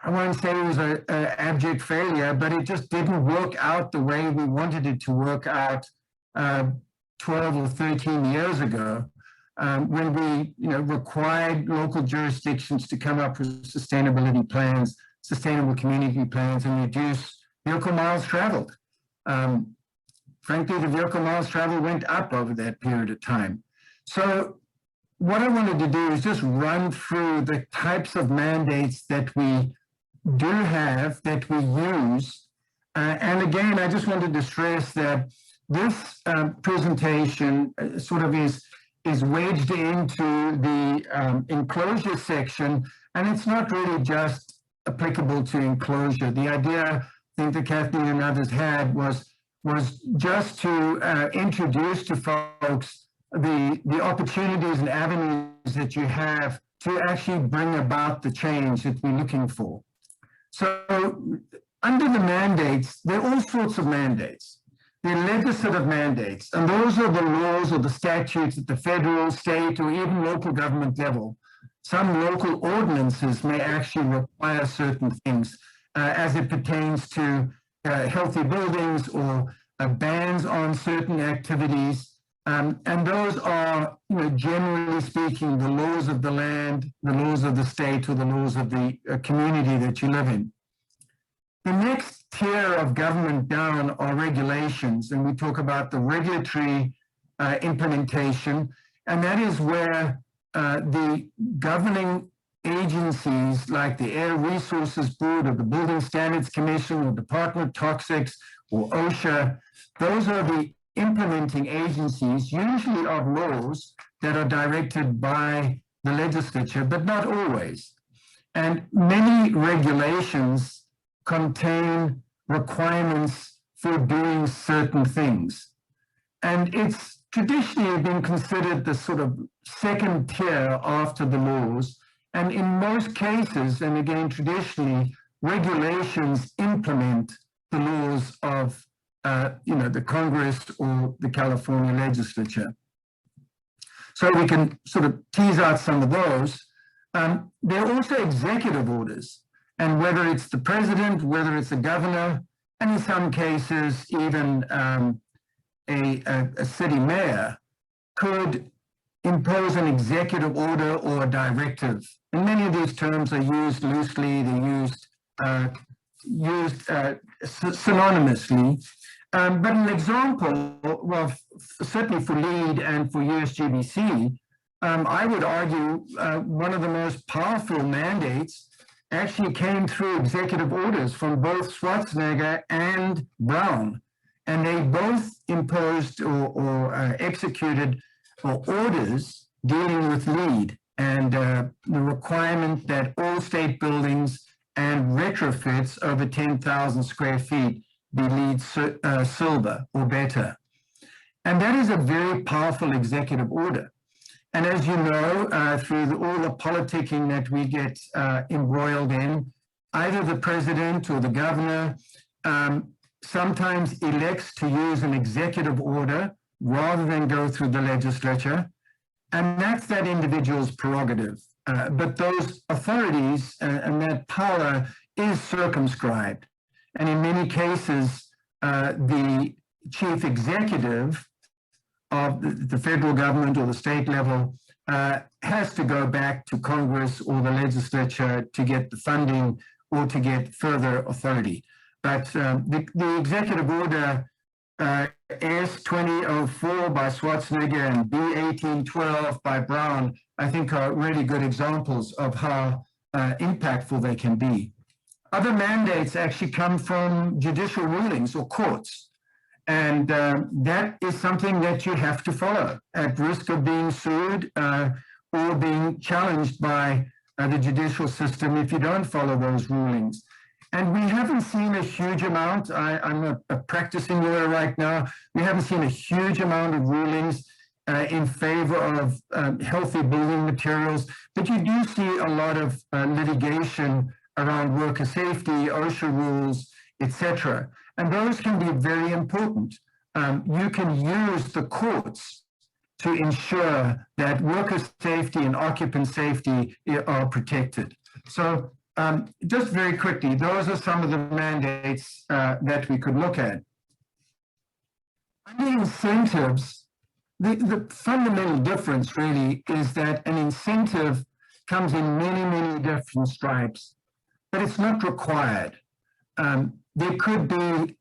won't say it was an abject failure, but it just didn't work out the way we wanted it to work out 12 or 13 years ago, when we required local jurisdictions to come up with sustainability plans, sustainable community plans, and reduce vehicle miles traveled. Frankly, the vehicle miles traveled went up over that period of time. So what I wanted to do is just run through the types of mandates that we do have, that we use. And again, I just wanted to stress that this presentation sort of is wedged into the enclosure section, and it's not really just applicable to enclosure. The idea, I think that Kathleen and others had was just to introduce to folks the opportunities and avenues that you have to actually bring about the change that we're looking for. So under the mandates, there are all sorts of mandates. There are legislative mandates, and those are the laws or the statutes at the federal, state, or even local government level. Some local ordinances may actually require certain things as it pertains to healthy buildings or bans on certain activities. And those are, generally speaking, the laws of the land, the laws of the state, or the laws of the community that you live in. The next tier of government down are regulations, and we talk about the regulatory implementation, and that is where the governing agencies like the Air Resources Board or the Building Standards Commission or Department of Toxics or OSHA, those are the implementing agencies, usually of laws that are directed by the legislature, but not always. And many regulations contain requirements for doing certain things. And it's traditionally been considered the sort of second tier after the laws. And in most cases, and again, traditionally, regulations implement the laws of the Congress or the California legislature. So we can sort of tease out some of those. There are also executive orders, and whether it's the president, whether it's the governor, and in some cases even a city mayor could impose an executive order or a directive. And many of these terms are used loosely, they're used synonymously. But an example, well, certainly for LEED and for USGBC, I would argue one of the most powerful mandates actually came through executive orders from both Schwarzenegger and Brown. And they both imposed or executed orders dealing with LEED and the requirement that all state buildings and retrofits over 10,000 square feet be LEED silver or better. And that is a very powerful executive order. And as you know, through all the politicking that we get embroiled in, either the president or the governor sometimes elects to use an executive order rather than go through the legislature. And that's that individual's prerogative. But those authorities and that power is circumscribed. And in many cases, the chief executive of the federal government or the state level has to go back to Congress or the legislature to get the funding or to get further authority. But the executive order S2004 by Schwarzenegger and B1812 by Brown, I think are really good examples of how impactful they can be. Other mandates actually come from judicial rulings or courts. And that is something that you have to follow at risk of being sued or being challenged by the judicial system if you don't follow those rulings. And we haven't seen a huge amount. I'm a practicing lawyer right now. We haven't seen a huge amount of rulings in favor of healthy building materials, but you do see a lot of litigation around worker safety, OSHA rules, etc. And those can be very important. You can use the courts to ensure that worker safety and occupant safety are protected. So just very quickly, those are some of the mandates that we could look at. Under incentives, the fundamental difference really is that an incentive comes in many different stripes, but it's not required. There could be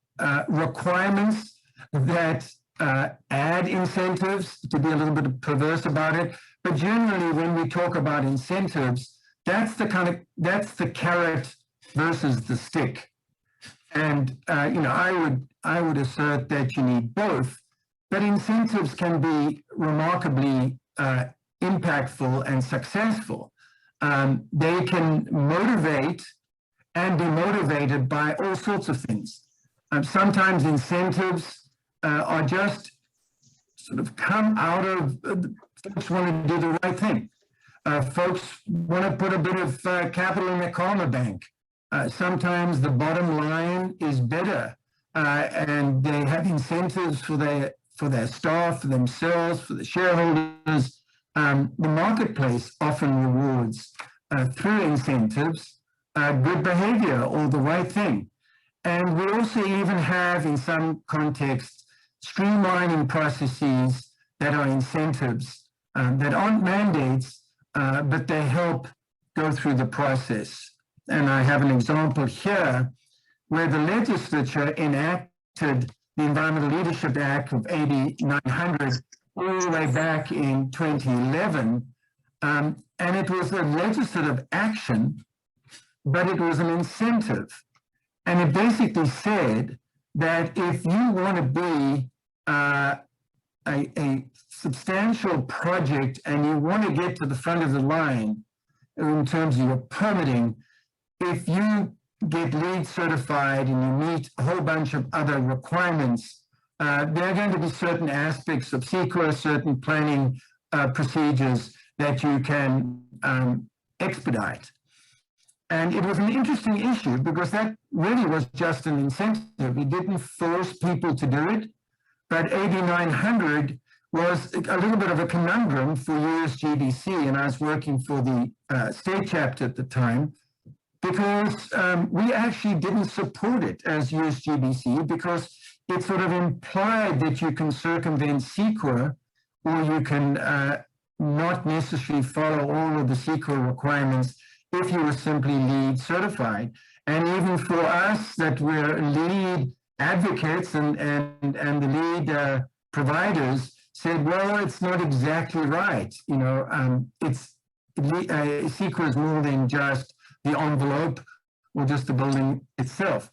requirements that add incentives, to be a little bit perverse about it, but generally when we talk about incentives, that's the carrot versus the stick. And I would assert that you need both, but incentives can be remarkably impactful and successful. They can motivate and be motivated by all sorts of things. Sometimes incentives are just sort of come out of folks want to do the right thing. Folks want to put a bit of capital in the karma bank. Sometimes the bottom line is better, and they have incentives for their staff, for themselves, for the shareholders. The marketplace often rewards through incentives good behavior or the right thing. And we also even have, in some contexts, streamlining processes that are incentives that aren't mandates, but they help go through the process. And I have an example here where the legislature enacted the Environmental Leadership Act of 8900 all the way back in 2011. And it was a legislative action, but it was an incentive. And it basically said that if you want to be a substantial project and you want to get to the front of the line in terms of your permitting, if you get LEED certified and you meet a whole bunch of other requirements, there are going to be certain aspects of CEQA, certain planning procedures that you can expedite. And it was an interesting issue because that really was just an incentive. It didn't force people to do it, but AB 900 was a little bit of a conundrum for USGBC, and I was working for the state chapter at the time, because we actually didn't support it as USGBC because it sort of implied that you can circumvent CEQA or you can not necessarily follow all of the CEQA requirements if you were simply LEED certified. And even for us that we're LEED advocates and the LEED providers said, well, it's not exactly right. You know, CEQA is more than just the envelope or just the building itself.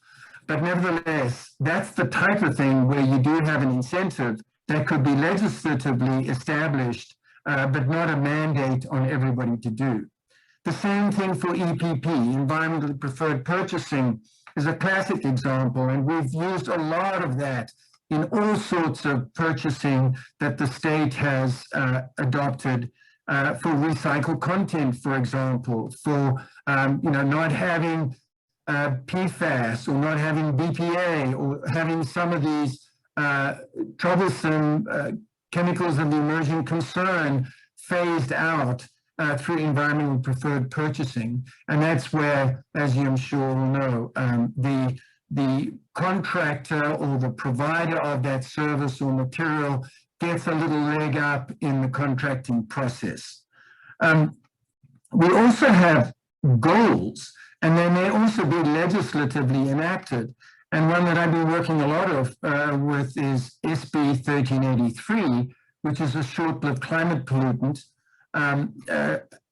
But nevertheless, that's the type of thing where you do have an incentive that could be legislatively established, but not a mandate on everybody to do. The same thing for EPP, environmentally preferred purchasing, is a classic example, and we've used a lot of that in all sorts of purchasing that the state has adopted for recycled content, for example, for not having PFAS or not having BPA or having some of these troublesome chemicals of the emerging concern phased out through environmentally preferred purchasing. And that's where, as you I'm sure will know, the contractor or the provider of that service or material gets a little leg up in the contracting process. We also have goals, and they may also be legislatively enacted. And one that I've been working a lot with is SB 1383, which is a short-lived climate pollutant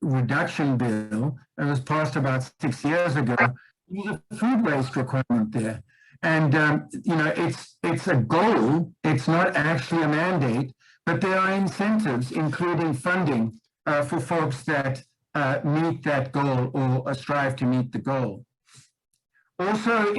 reduction bill. It was passed about 6 years ago. There's a food waste requirement there. And, it's a goal. It's not actually a mandate, but there are incentives, including funding for folks that meet that goal or strive to meet the goal. Also,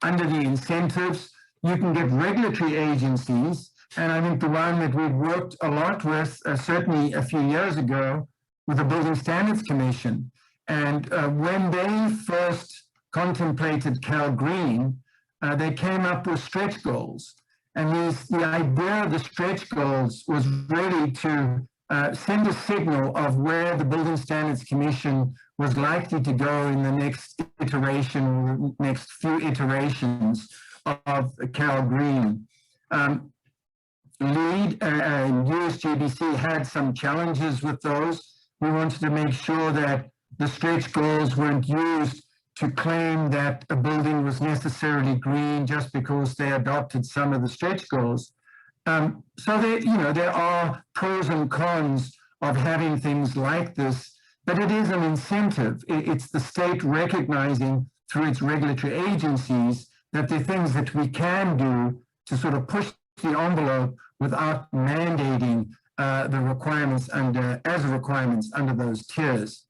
under the incentives, you can get regulatory agencies, and I think the one that we've worked a lot with, certainly a few years ago, with the Building Standards Commission. And when they first contemplated Cal Green, they came up with stretch goals. And the idea of the stretch goals was really to send a signal of where the Building Standards Commission was likely to go in the next iteration or next few iterations of Carroll Green. LEED and USGBC had some challenges with those. We wanted to make sure that the stretch goals weren't used to claim that a building was necessarily green just because they adopted some of the stretch goals. So there are pros and cons of having things like this, but it is an incentive. It's the state recognizing through its regulatory agencies that there are things that we can do to sort of push the envelope without mandating the requirements as requirements under those tiers.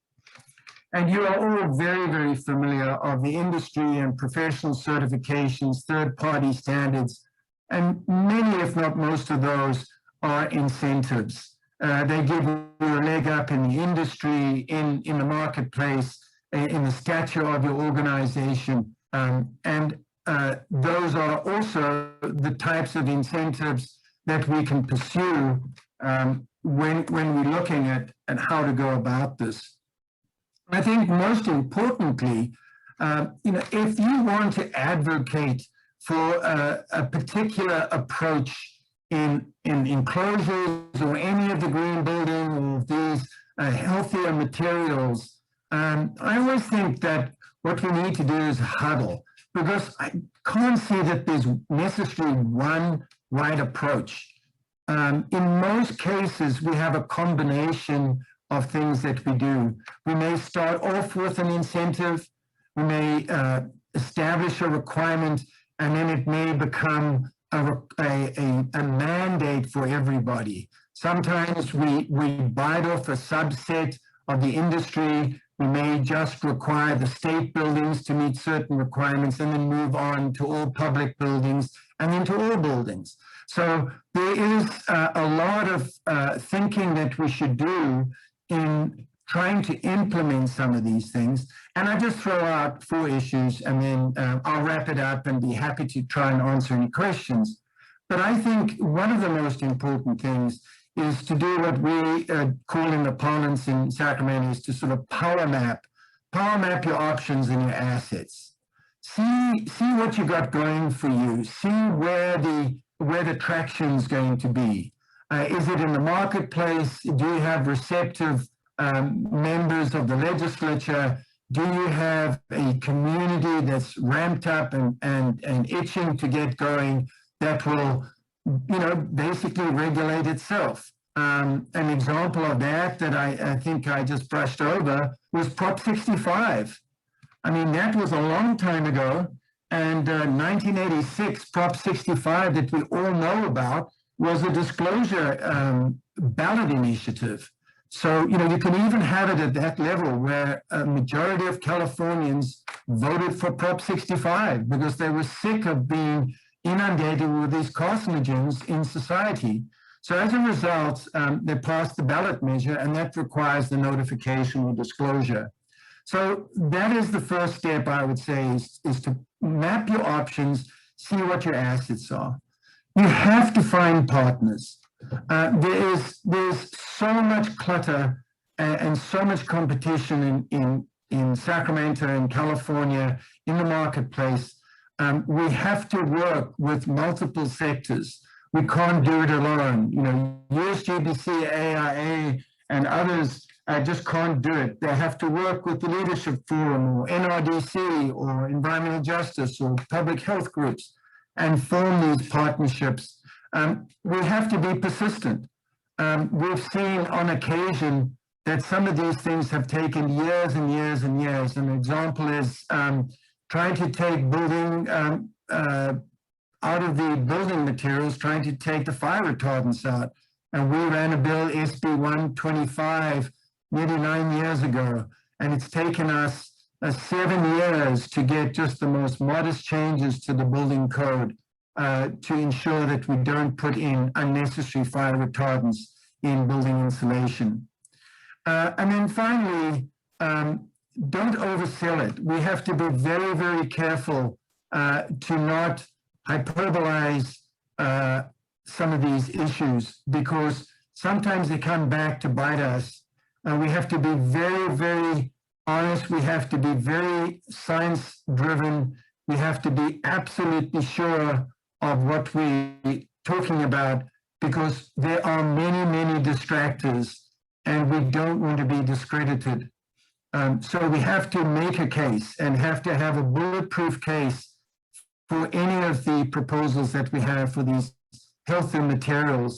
And you are all very, very familiar of the industry and professional certifications, third-party standards, and many, if not most of those, are incentives. They give you a leg up in the industry, in the marketplace, in the stature of your organization. And those are also the types of incentives that we can pursue when we're looking at how to go about this. I think most importantly, if you want to advocate for a particular approach in enclosures or any of the green building or these healthier materials, I always think that what we need to do is huddle, because I can't see that there's necessarily one right approach. In most cases, we have a combination of things that we do. We may start off with an incentive, we may establish a requirement, and then it may become a mandate for everybody. Sometimes we bite off a subset of the industry. We may just require the state buildings to meet certain requirements and then move on to all public buildings and then to all buildings. So there is a lot of thinking that we should do in trying to implement some of these things. And I just throw out 4 issues and then I'll wrap it up and be happy to try and answer any questions. But I think one of the most important things is to do what we call in the parlance in Sacramento is to sort of power map your options and your assets. See what you got going for you. See where the traction is going to be. Is it in the marketplace? Do you have receptive members of the legislature? Do you have a community that's ramped up and itching to get going that will, basically regulate itself? An example of that I think I just brushed over was Prop 65. I mean, that was a long time ago, and 1986 Prop 65 that we all know about was a disclosure ballot initiative. So, you can even have it at that level where a majority of Californians voted for Prop 65 because they were sick of being inundated with these carcinogens in society. So as a result, they passed the ballot measure, and that requires the notification or disclosure. So that is the first step, I would say, is to map your options, see what your assets are. You have to find partners. There's so much clutter and so much competition in Sacramento and California in the marketplace. We have to work with multiple sectors. We can't do it alone. USGBC, AIA, and others just can't do it. They have to work with the Leadership Forum or NRDC or Environmental Justice or public health groups and form these partnerships. We have to be persistent. We've seen on occasion that some of these things have taken years and years and years. An example is trying to take building out of the building materials, trying to take the fire retardants out. And we ran a bill, SB 125, nearly 9 years ago. And it's taken us 7 years to get just the most modest changes to the building code to ensure that we don't put in unnecessary fire retardants in building insulation. And then finally, don't oversell it. We have to be very, very careful to not hyperbolize some of these issues, because sometimes they come back to bite us. We have to be very, very honest, we have to be very science-driven. We have to be absolutely sure of what we're talking about, because there are many, many distractors, and we don't want to be discredited. So we have to make a case and have to have a bulletproof case for any of the proposals that we have for these healthy materials,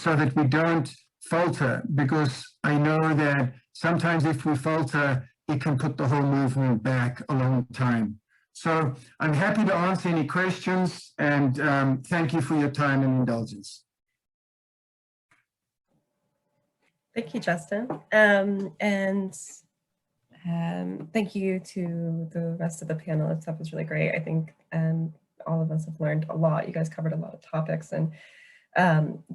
so that we don't falter, because I know that sometimes if we falter, it can put the whole movement back a long time. So I'm happy to answer any questions, and thank you for your time and indulgence. Thank you, Justin. Thank you to the rest of the panelists. That was really great. I think all of us have learned a lot. You guys covered a lot of topics, and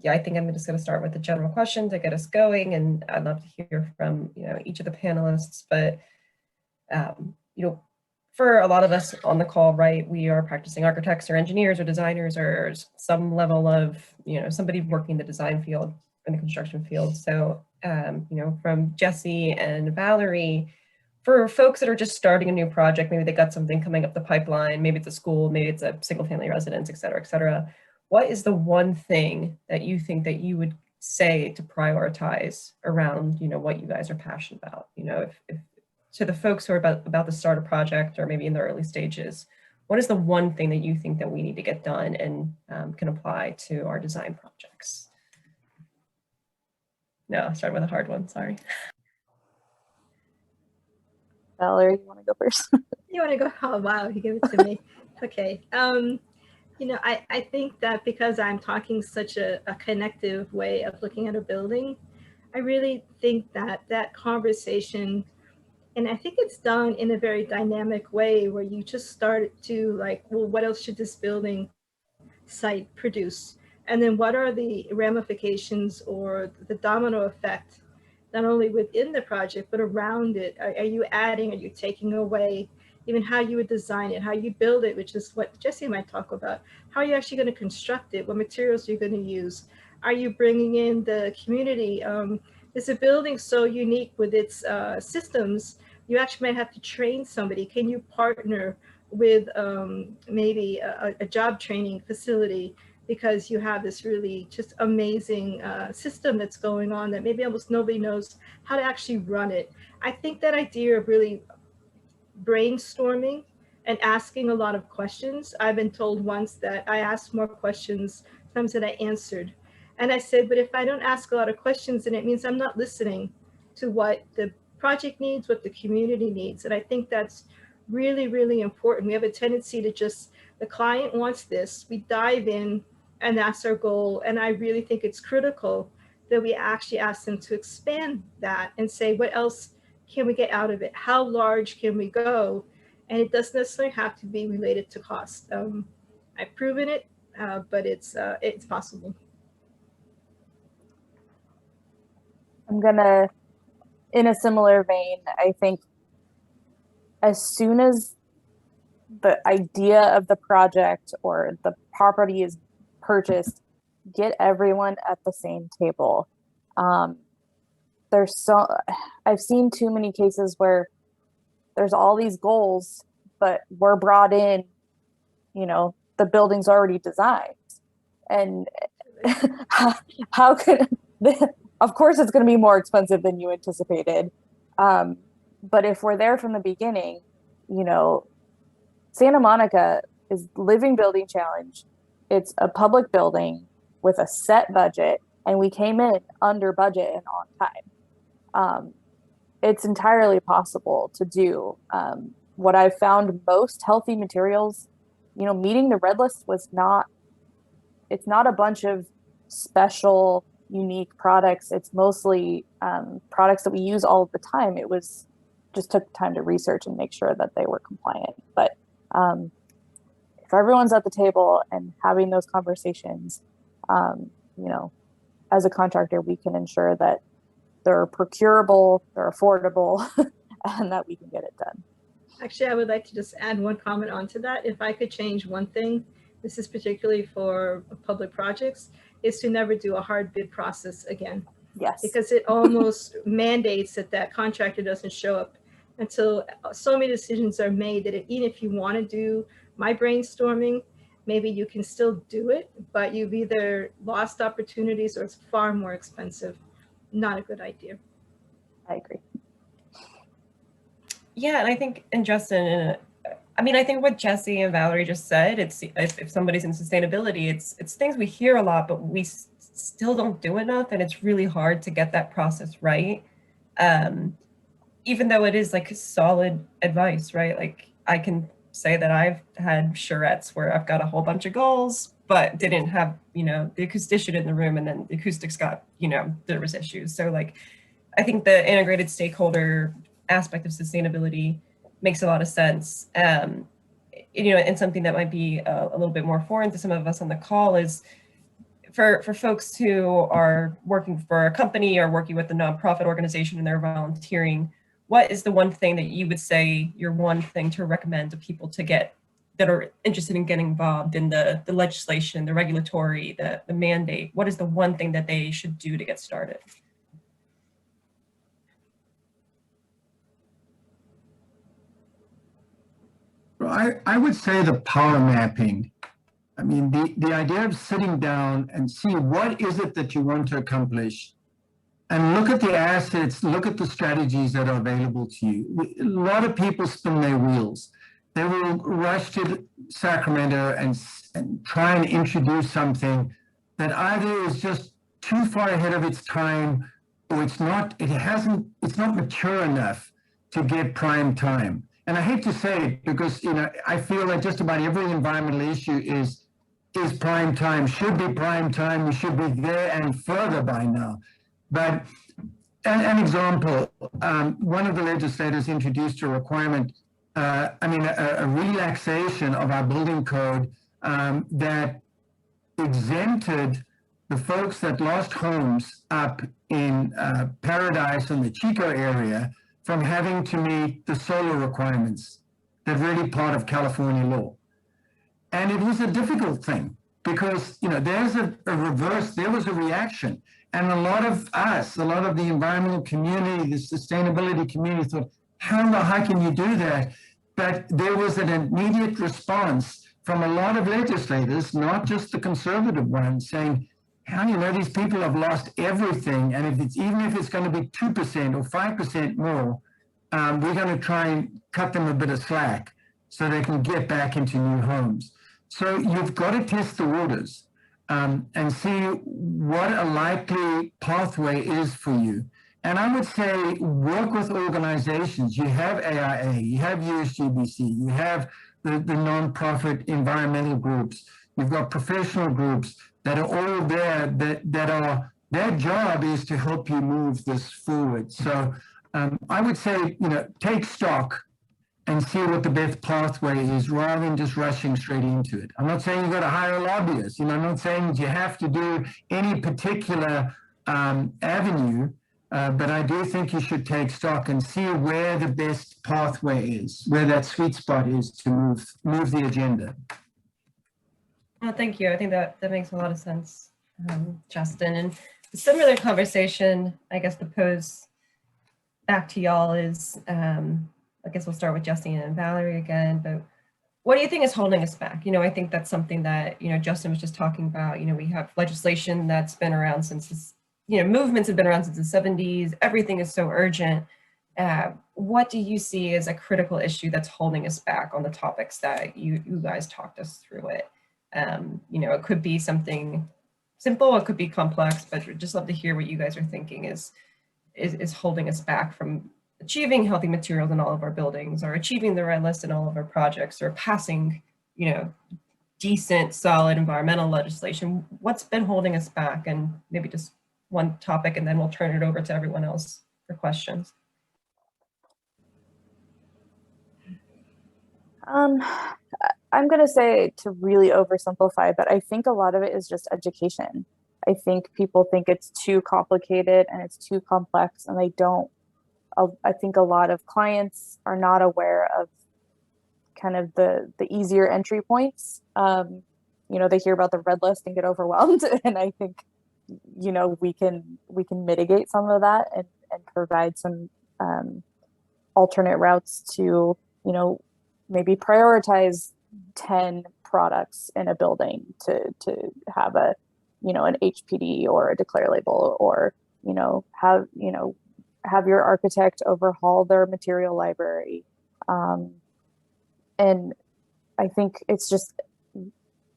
yeah, I think I'm just going to start with the general question to get us going, and I'd love to hear from each of the panelists. But for a lot of us on the call, right, we are practicing architects or engineers or designers or some level of somebody working the design field in the construction field. So from Jessie and Valerie, for folks that are just starting a new project, maybe they got something coming up the pipeline, maybe it's a school, maybe it's a single family residence, et cetera, what is the one thing that you think that you would say to prioritize around, what you guys are passionate about? If to the folks who are about to start a project or maybe in the early stages, what is the one thing that you think that we need to get done and can apply to our design projects? No, I'll start with a hard one, sorry. Valerie, you want to go first? You want to go? Oh, wow, you gave it to me. Okay. I think that because I'm talking such a connective way of looking at a building, I really think that that conversation, and I think it's done in a very dynamic way where you just start to like, well, what else should this building site produce? And then what are the ramifications or the domino effect, not only within the project, but around it? Are you adding, are you taking away? Even how you would design it, how you build it, which is what Jessie might talk about. How are you actually going to construct it? What materials are you going to use? Are you bringing in the community? Is a building so unique with its systems, you actually might have to train somebody. Can you partner with maybe a job training facility, because you have this really just amazing system that's going on that maybe almost nobody knows how to actually run it. I think that idea of really brainstorming and asking a lot of questions. I've been told once that I asked more questions sometimes than I answered. And I said, but if I don't ask a lot of questions, then it means I'm not listening to what the project needs, what the community needs. And I think that's really, really important. We have a tendency to just, the client wants this, we dive in and that's our goal. And I really think it's critical that we actually ask them to expand that and say, what else can we get out of it? How large can we go? And it doesn't necessarily have to be related to cost. I've proven it, but it's possible. I'm gonna, in a similar vein, I think as soon as the idea of the project or the property is purchased, get everyone at the same table. I've seen too many cases where there's all these goals, but we're brought in, the building's already designed. And how could, of course it's going to be more expensive than you anticipated. But if we're there from the beginning, Santa Monica is living building challenge. It's a public building with a set budget, and we came in under budget and on time. It's entirely possible to do. What I've found, most healthy materials, meeting the red list it's not a bunch of special, unique products. It's mostly products that we use all of the time. It was just took time to research and make sure that they were compliant. But if everyone's at the table and having those conversations, as a contractor, we can ensure that they're procurable, they're affordable, and that we can get it done. Actually, I would like to just add one comment onto that. If I could change one thing, this is particularly for public projects, is to never do a hard bid process again. Yes. Because it almost mandates that contractor doesn't show up until so many decisions are made that even if you want to do my brainstorming, maybe you can still do it, but you've either lost opportunities or it's far more expensive. Not a good idea. I agree. Yeah, and I think, and Justin, I mean, I think what Jessie and Valerie just said, it's if somebody's in sustainability, it's things we hear a lot, but we still don't do enough, and it's really hard to get that process right. Even though it is like solid advice, right? Like I can say that I've had charrettes where I've got a whole bunch of goals, but didn't have, you know, the acoustician in the room, and then the acoustics got, you know, there was issues. So like, I think the integrated stakeholder aspect of sustainability makes a lot of sense. You know, and something that might be a little bit more foreign to some of us on the call is for folks who are working for a company or working with a nonprofit organization and they're volunteering, what is the one thing that you would say your one thing to recommend to people to get that are interested in getting involved in the legislation, the regulatory, the mandate? What is the one thing that they should do to get started? I would say the power mapping. I mean, the idea of sitting down and see what is it that you want to accomplish, and look at the assets, look at the strategies that are available to you. A lot of people spin their wheels. They will rush to Sacramento and try and introduce something that either is just too far ahead of its time, or it's not mature enough to get prime time. And I hate to say it because, you know, I feel that just about every environmental issue is prime time, should be prime time, we should be there and further by now. But an example, one of the legislators introduced a requirement, a relaxation of our building code that exempted the folks that lost homes up in Paradise and the Chico area from having to meet the solar requirements that are really part of California law. And it was a difficult thing because, you know, there's a reverse, there was a reaction. And a lot of the environmental community, the sustainability community thought, how the heck can you do that? But there was an immediate response from a lot of legislators, not just the conservative ones, saying, how you know these people have lost everything, and even if it's going to be 2% or 5% more, we're going to try and cut them a bit of slack so they can get back into new homes. So you've got to test the waters and see what a likely pathway is for you. And I would say work with organizations. You have AIA, you have USGBC, you have the nonprofit environmental groups, you've got professional groups that are all there their job is to help you move this forward. So I would say, you know, take stock and see what the best pathway is rather than just rushing straight into it. I'm not saying you've got to hire a lobbyist. You know, I'm not saying that you have to do any particular avenue, but I do think you should take stock and see where the best pathway is, where that sweet spot is to move the agenda. Well, thank you. I think that makes a lot of sense, Justin. And a similar conversation, I guess, to pose back to y'all is, I guess we'll start with Jessie and Valerie again, but what do you think is holding us back? You know, I think that's something that, you know, Justin was just talking about. You know, we have legislation that's been around since this, you know, movements have been around since the 70s. Everything is so urgent. What do you see as a critical issue that's holding us back on the topics that you guys talked us through it? You know, it could be something simple, it could be complex, but we'd just love to hear what you guys are thinking is holding us back from achieving healthy materials in all of our buildings, or achieving the red list in all of our projects, or passing, you know, decent, solid environmental legislation. What's been holding us back? And maybe just one topic, and then we'll turn it over to everyone else for questions. I'm going to say, to really oversimplify, but I think a lot of it is just education. I think people think it's too complicated and it's too complex, and they don't. I think a lot of clients are not aware of kind of the easier entry points. You know, they hear about the red list and get overwhelmed, and I think, you know, we can mitigate some of that and provide some alternate routes to, you know, maybe prioritize 10 products in a building to have a, you know, an HPD or a declare label, or, you know, have your architect overhaul their material library. And I think it's just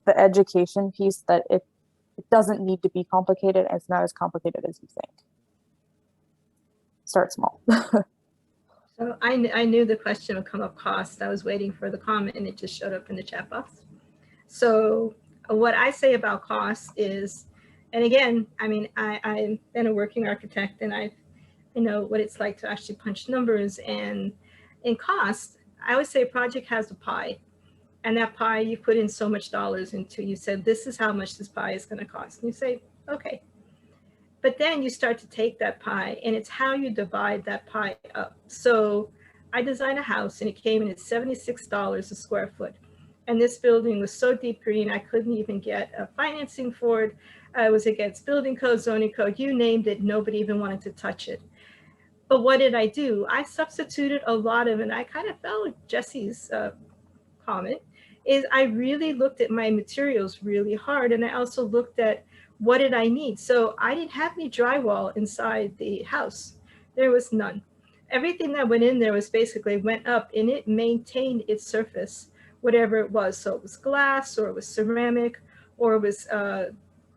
the education piece, that it doesn't need to be complicated. It's not as complicated as you think. Start small. So I knew the question would come up, cost. I was waiting for the comment and it just showed up in the chat box. So what I say about cost is, and again, I mean, I've been a working architect, and I know what it's like to actually punch numbers. And in cost, I would say a project has a pie, and that pie you put in so much dollars into. You said, this is how much this pie is going to cost. And you say, okay. But then you start to take that pie, and it's how you divide that pie up. So I designed a house, and it came in at $76 a square foot. And this building was so deep green, I couldn't even get financing for it. It was against building code, zoning code, you named it. Nobody even wanted to touch it. But what did I do? I substituted a lot of, and I kind of fell with Jessie's comment, is I really looked at my materials really hard. And I also looked at, what did I need? So I didn't have any drywall inside the house. There was none. Everything that went in there was basically went up, and it maintained its surface, whatever it was. So it was glass, or it was ceramic, or it was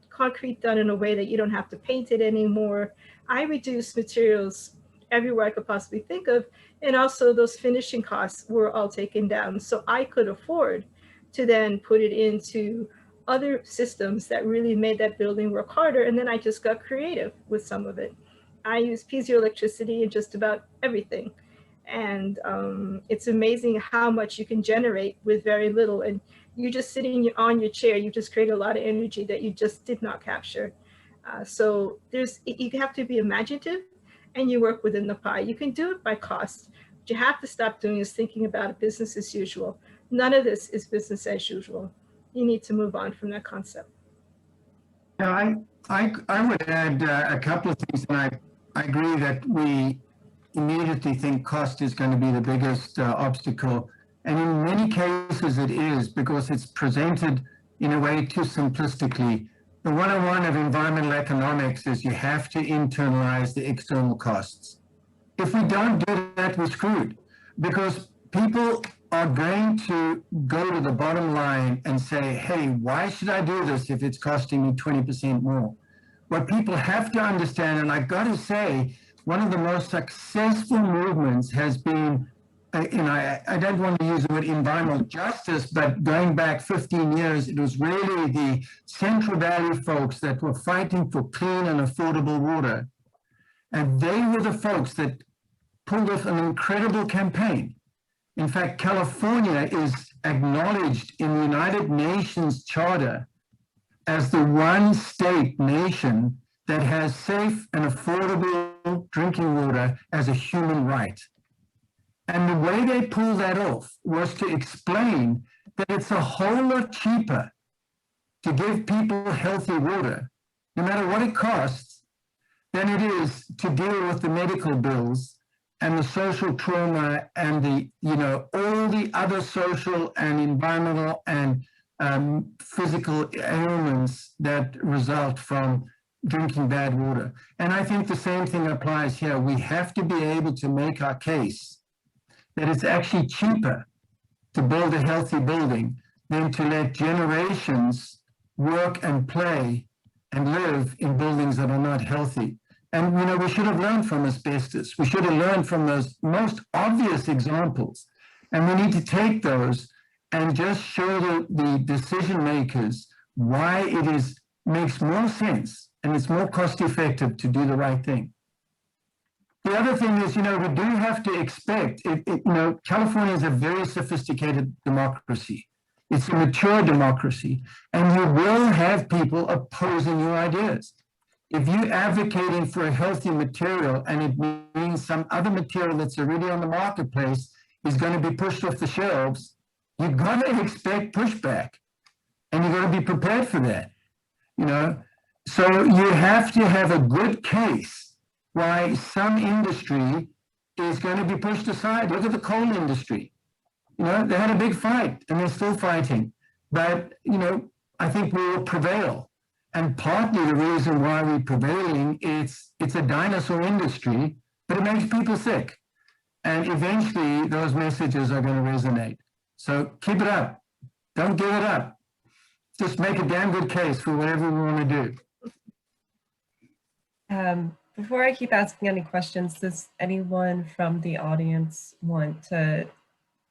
concrete done in a way that you don't have to paint it anymore. I reduced materials everywhere I could possibly think of. And also those finishing costs were all taken down. So I could afford to then put it into other systems that really made that building work harder. And then I just got creative with some of it. I use piezoelectricity in just about everything. And it's amazing how much you can generate with very little. And you just sitting on your chair, you just create a lot of energy that you just did not capture. So you have to be imaginative, and you work within the pie. You can do it by cost. What you have to stop doing is thinking about it business as usual. None of this is business as usual. You need to move on from that concept. Yeah, I would add a couple of things, and I agree that we immediately think cost is going to be the biggest obstacle. And in many cases it is, because it's presented in a way too simplistically. The 101 of environmental economics is you have to internalize the external costs. If we don't do that, we're screwed, because people are going to go to the bottom line and say, hey, why should I do this if it's costing me 20% more? What people have to understand, and I've got to say, one of the most successful movements has been, I don't want to use the word environmental justice, but going back 15 years, it was really the Central Valley folks that were fighting for clean and affordable water. And they were the folks that pulled off an incredible campaign. In fact, California is acknowledged in the United Nations Charter as the one state nation that has safe and affordable drinking water as a human right. And the way they pulled that off was to explain that it's a whole lot cheaper to give people healthy water, no matter what it costs, than it is to deal with the medical bills and the social trauma and the, all the other social and environmental and physical ailments that result from drinking bad water. And I think the same thing applies here. We have to be able to make our case that it's actually cheaper to build a healthy building than to let generations work and play and live in buildings that are not healthy. And, we should have learned from asbestos. We should have learned from those most obvious examples. And we need to take those and just show the decision makers why it makes more sense and it's more cost effective to do the right thing. The other thing is, we do have to expect, California is a very sophisticated democracy. It's a mature democracy, and you will have people opposing your ideas. If you're advocating for a healthy material and it means some other material that's already on the marketplace is going to be pushed off the shelves, you've got to expect pushback, and you've got to be prepared for that, So you have to have a good case why some industry is going to be pushed aside. Look at the coal industry. You know, they had a big fight and they're still fighting. But, you know, I think we will prevail. And partly the reason why we're prevailing is it's a dinosaur industry, but it makes people sick. And eventually those messages are going to resonate. So keep it up. Don't give it up. Just make a damn good case for whatever we want to do. Before I keep asking any questions, does anyone from the audience want to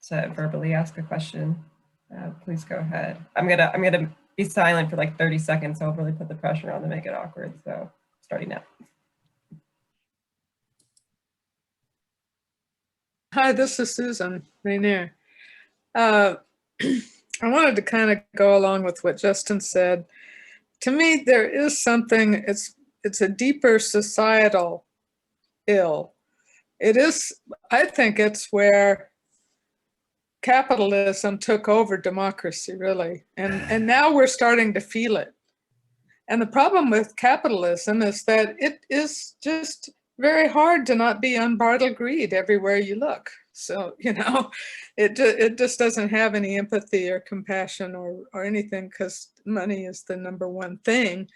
verbally ask a question? Please go ahead. I'm gonna be silent for like 30 seconds, so I'll really put the pressure on to make it awkward. So starting now. Hi, this is Susan Rainier. I wanted to kind of go along with what Justin said. To me, there is something, it's a deeper societal ill. It is, I think it's where capitalism took over democracy, really. And now we're starting to feel it. And the problem with capitalism is that it is just very hard to not be unbridled greed everywhere you look. So, you know, it just doesn't have any empathy or compassion or anything, because money is the number one thing.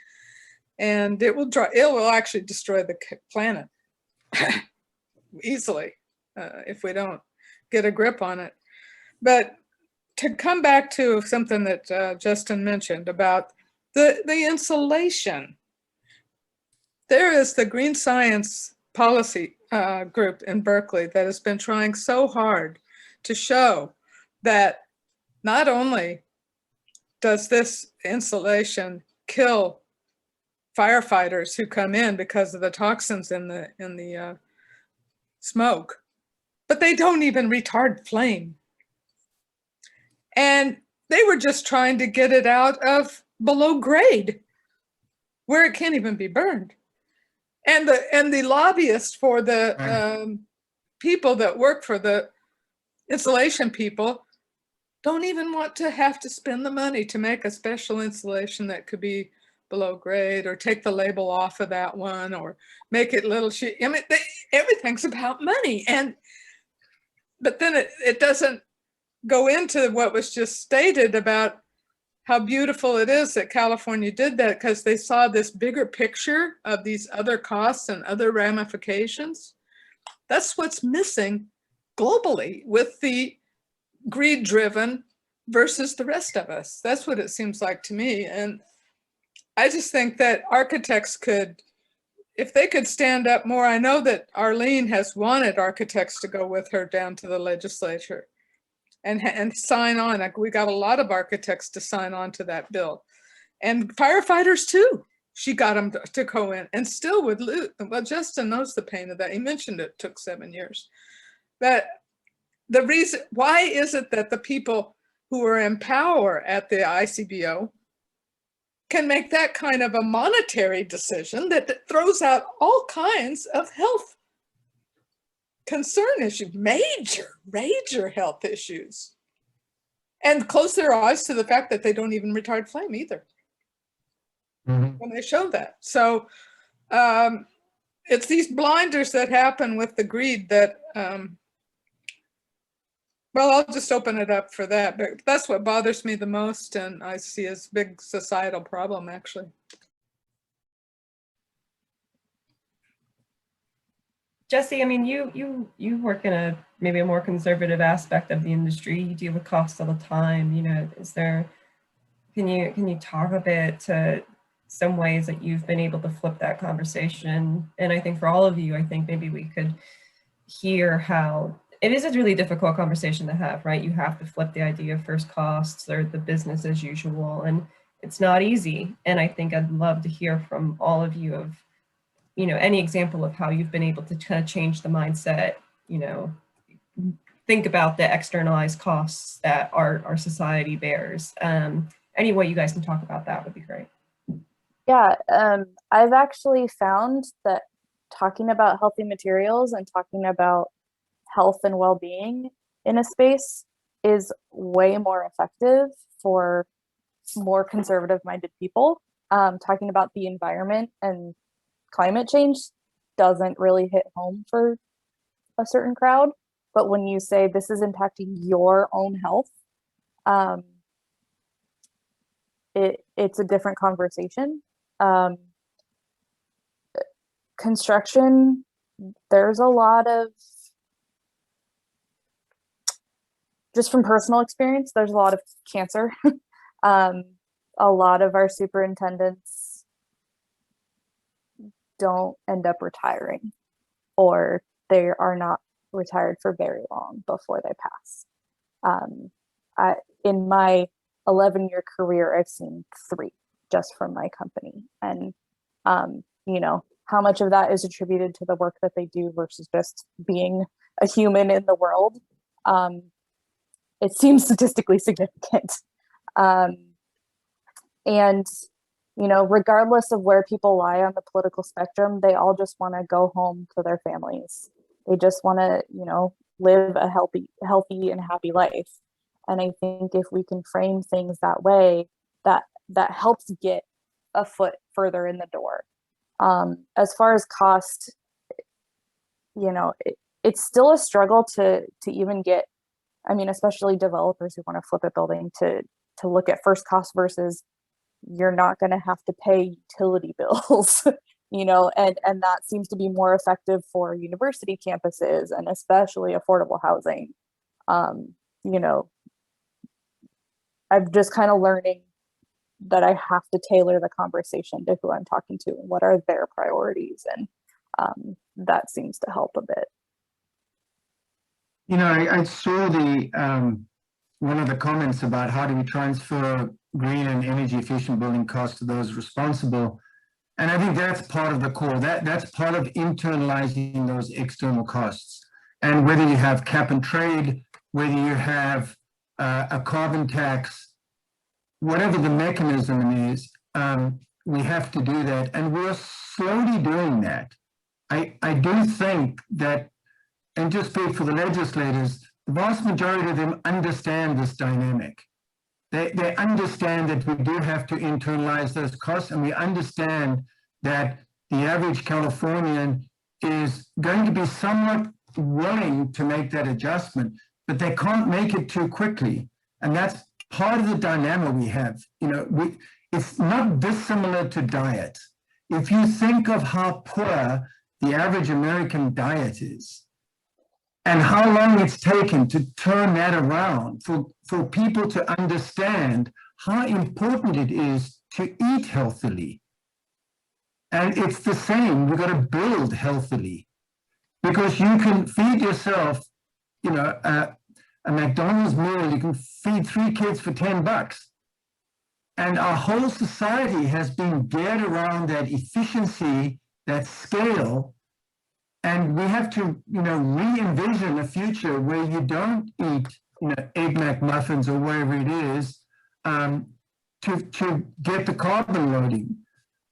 And it will actually destroy the planet easily if we don't get a grip on it. But to come back to something that Justin mentioned about the insulation, there is the Green Science Policy group in Berkeley that has been trying so hard to show that not only does this insulation kill firefighters who come in because of the toxins in the smoke, but they don't even retard flame. And they were just trying to get it out of below grade, where it can't even be burned. And the lobbyists for the people that work for the insulation people don't even want to have to spend the money to make a special insulation that could be below grade, or take the label off of that one, or make it little sheet. I mean, everything's about money. But then it doesn't go into what was just stated about how beautiful it is that California did that, because they saw this bigger picture of these other costs and other ramifications. That's what's missing globally with the greed-driven versus the rest of us. That's what it seems like to me. And I just think that architects could, if they could stand up more. I know that Arlene has wanted architects to go with her down to the legislature and sign on. Like, we got a lot of architects to sign on to that bill, and firefighters too. She got them to go in, and still would lose. Well, Justin knows the pain of that. He mentioned it took 7 years. But the reason, why is it that the people who are in power at the ICBO can make that kind of a monetary decision that throws out all kinds of health concern issues, major health issues, and close their eyes to the fact that they don't even retard flame either when they show that. So it's these blinders that happen with the greed that, well, I'll just open it up for that, but that's what bothers me the most, and I see as a big societal problem, actually. Jessie, I mean, you work in maybe a more conservative aspect of the industry. You deal with costs all the time. You know, can you talk a bit to some ways that you've been able to flip that conversation? And I think for all of you, I think maybe we could hear how it is a really difficult conversation to have, right? You have to flip the idea of first costs or the business as usual, and it's not easy. And I think I'd love to hear from all of you of, you know, any example of how you've been able to kind of change the mindset, you know, think about the externalized costs that our society bears. Any way you guys can talk about that would be great. Yeah, I've actually found that talking about healthy materials and talking about health and well-being in a space is way more effective for more conservative-minded people. Talking about the environment and climate change doesn't really hit home for a certain crowd. But when you say this is impacting your own health, it's a different conversation. Construction, there's a lot of, just from personal experience, there's a lot of cancer. A lot of our superintendents don't end up retiring, or they are not retired for very long before they pass. In my 11-year career, I've seen 3 just from my company. And, you know, how much of that is attributed to the work that they do versus just being a human in the world? It seems statistically significant. And, you know, regardless of where people lie on the political spectrum, they all just want to go home to their families. They just want to, you know, live a healthy and happy life. And I think if we can frame things that way, that helps get a foot further in the door. As far as cost, you know, it's still a struggle to even get, I mean, especially developers who want to flip a building to look at first cost versus you're not going to have to pay utility bills, you know, and that seems to be more effective for university campuses and especially affordable housing. You know, I'm just kind of learning that I have to tailor the conversation to who I'm talking to and what are their priorities. And that seems to help a bit. You know, I saw the one of the comments about how do we transfer green and energy efficient building costs to those responsible. And I think that's part of the core. That's part of internalizing those external costs. And whether you have cap and trade, whether you have a carbon tax, whatever the mechanism is, we have to do that. And we're slowly doing that. I do think that, and just speak for the legislators, the vast majority of them understand this dynamic. They understand that we do have to internalize those costs, and we understand that the average Californian is going to be somewhat willing to make that adjustment, but they can't make it too quickly. And that's part of the dilemma we have. You know, it's not dissimilar to diet. If you think of how poor the average American diet is, and how long it's taken to turn that around for people to understand how important it is to eat healthily. And it's the same, we've got to build healthily, because you can feed yourself, you know, a McDonald's meal, you can feed 3 kids for $10. And our whole society has been geared around that efficiency, that scale. And we have to, you know, re-envision a future where you don't eat, you know, 8 McMuffins or whatever it is to get the carbon loading,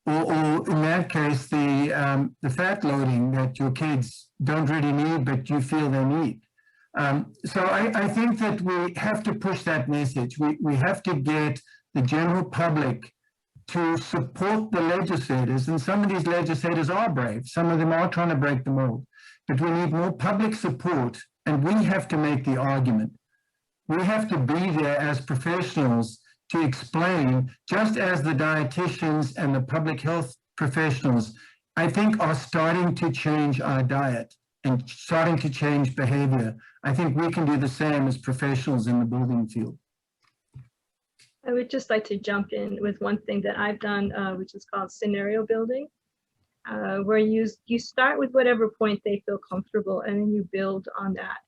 or in that case, the fat loading that your kids don't really need, but you feel they need. So I think that we have to push that message. We have to get the general public to support the legislators, and some of these legislators are brave. Some of them are trying to break the mold, but we need more public support, and we have to make the argument. We have to be there as professionals to explain, just as the dietitians and the public health professionals, I think, are starting to change our diet and starting to change behavior. I think we can do the same as professionals in the building field. I would just like to jump in with one thing that I've done, which is called scenario building, where you start with whatever point they feel comfortable and then you build on that.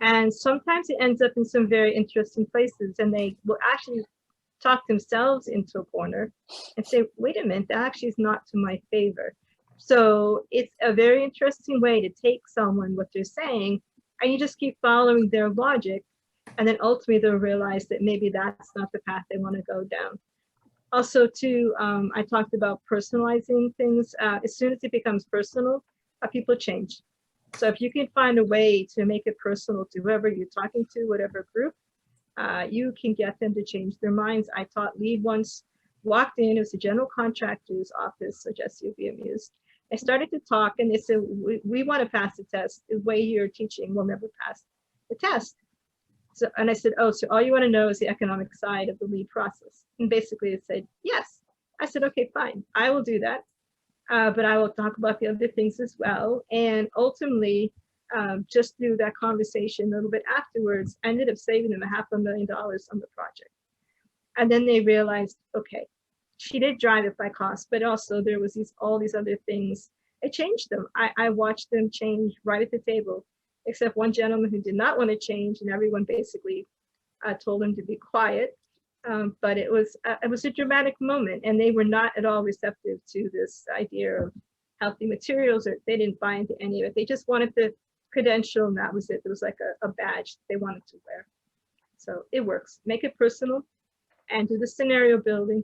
And sometimes it ends up in some very interesting places, and they will actually talk themselves into a corner and say, wait a minute, that actually is not to my favor. So it's a very interesting way to take someone, what they're saying, and you just keep following their logic. And then ultimately they'll realize that maybe that's not the path they want to go down. Also too, I talked about personalizing things. As soon as it becomes personal, people change. So if you can find a way to make it personal to whoever you're talking to, whatever group, you can get them to change their minds. I taught lead once, walked in, it was a general contractor's office, so Jessie will be amused. I started to talk, and they said, we want to pass the test. The way you're teaching will never pass the test. So, and I said, oh, so all you want to know is the economic side of the lead process. And basically it said, yes. I said, okay, fine, I will do that. But I will talk about the other things as well. And ultimately, just through that conversation a little bit afterwards, I ended up saving them $500,000 on the project. And then they realized, okay, she did drive it by cost, but also there was all these other things. It changed them. I watched them change right at the table, except one gentleman who did not want to change, and everyone basically told him to be quiet. But it was a dramatic moment, and they were not at all receptive to this idea of healthy materials, or they didn't buy into any of it. They just wanted the credential, and that was it. It was like a badge they wanted to wear. So it works. Make it personal and do the scenario building.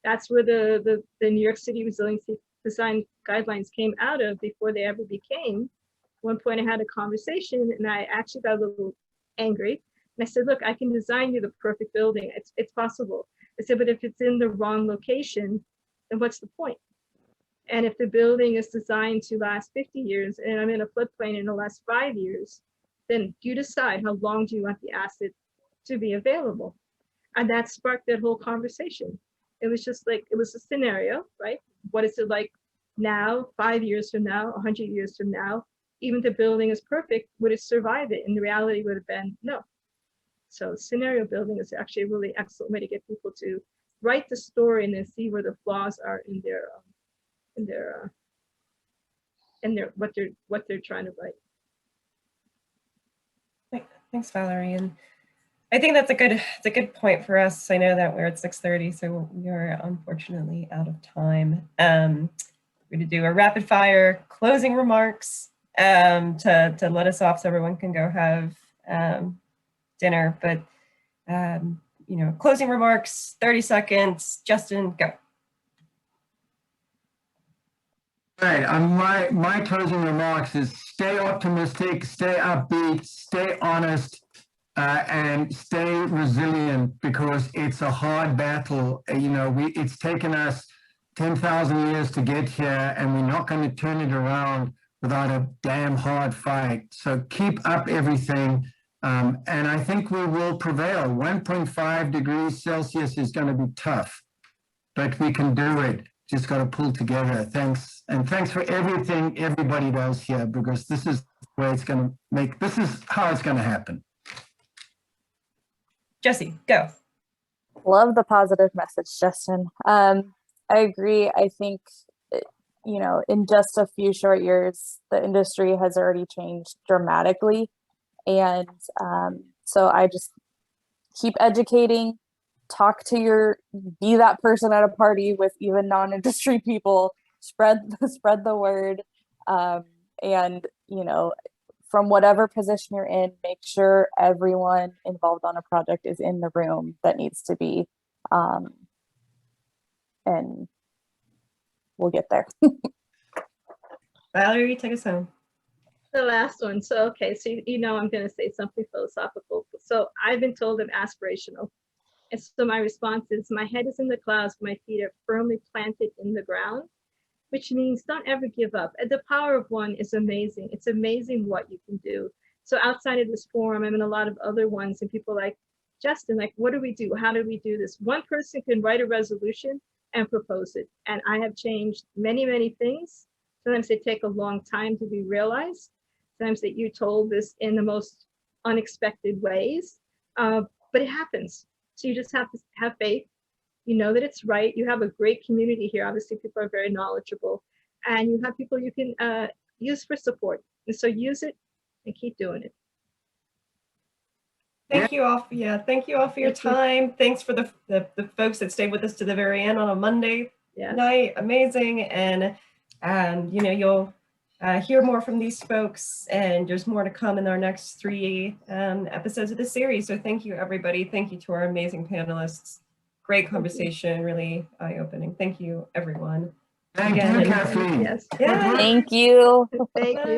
That's where the New York City Resiliency Design Guidelines came out of before they ever became. One point I had a conversation, and I actually got a little angry. And I said, look, I can design you the perfect building. It's possible. I said, but if it's in the wrong location, then what's the point? And if the building is designed to last 50 years and I'm in a floodplain and it'll last 5 years, then you decide how long do you want the asset to be available. And that sparked that whole conversation. It was just like, it was a scenario, right? What is it like now, 5 years from now, 100 years from now? Even if the building is perfect, would it survive it? And the reality would have been no. So scenario building is actually a really excellent way to get people to write the story and then see where the flaws are in their what they're trying to write. Thanks, Valerie. And I think that's a good point for us. I know that we're at 6:30, so we are unfortunately out of time. We're going to do a rapid fire closing remarks to let us off so everyone can go have dinner. But closing remarks, 30 seconds. Justin, go. Right. My closing remarks is stay optimistic, stay upbeat, stay honest, and stay resilient, because it's a hard battle. It's taken us 10,000 years to get here, and we're not going to turn it around without a damn hard fight. So keep up everything. And I think we will prevail. 1.5 degrees Celsius is going to be tough, but we can do it. Just got to pull together. Thanks. And thanks for everything everybody does here, because this is where it's going to this is how it's going to happen. Jessie, go. Love the positive message, Justin. I agree. I think, in just a few short years, the industry has already changed dramatically. And so I just keep educating, be that person at a party with even non-industry people, spread the word. And, from whatever position you're in, make sure everyone involved on a project is in the room that needs to be, and we'll get there. Valerie, take us home. The last one. So, okay, so I'm going to say something philosophical. So I've been told I'm aspirational. And so my response is, my head is in the clouds, my feet are firmly planted in the ground, which means don't ever give up. And the power of one is amazing. It's amazing what you can do. So outside of this forum, I'm in a lot of other ones, and people like, Justin, like, what do we do? How do we do this? One person can write a resolution and propose it. And I have changed many, many things. Sometimes they take a long time to be realized. Sometimes that you're told this in the most unexpected ways, but it happens. So you just have to have faith. You know that it's right. You have a great community here. Obviously, people are very knowledgeable, and you have people you can use for support. And so use it and keep doing it. Thank you all. Thank you all for your time. Thanks for the folks that stayed with us to the very end on a Monday night. Amazing. And you'll hear more from these folks, and there's more to come in our next 3 episodes of the series. So thank you, everybody. Thank you to our amazing panelists. Great conversation, really eye-opening. Thank you, everyone. Thank you, Kathleen. Yes. Yeah. Thank you. Thank you.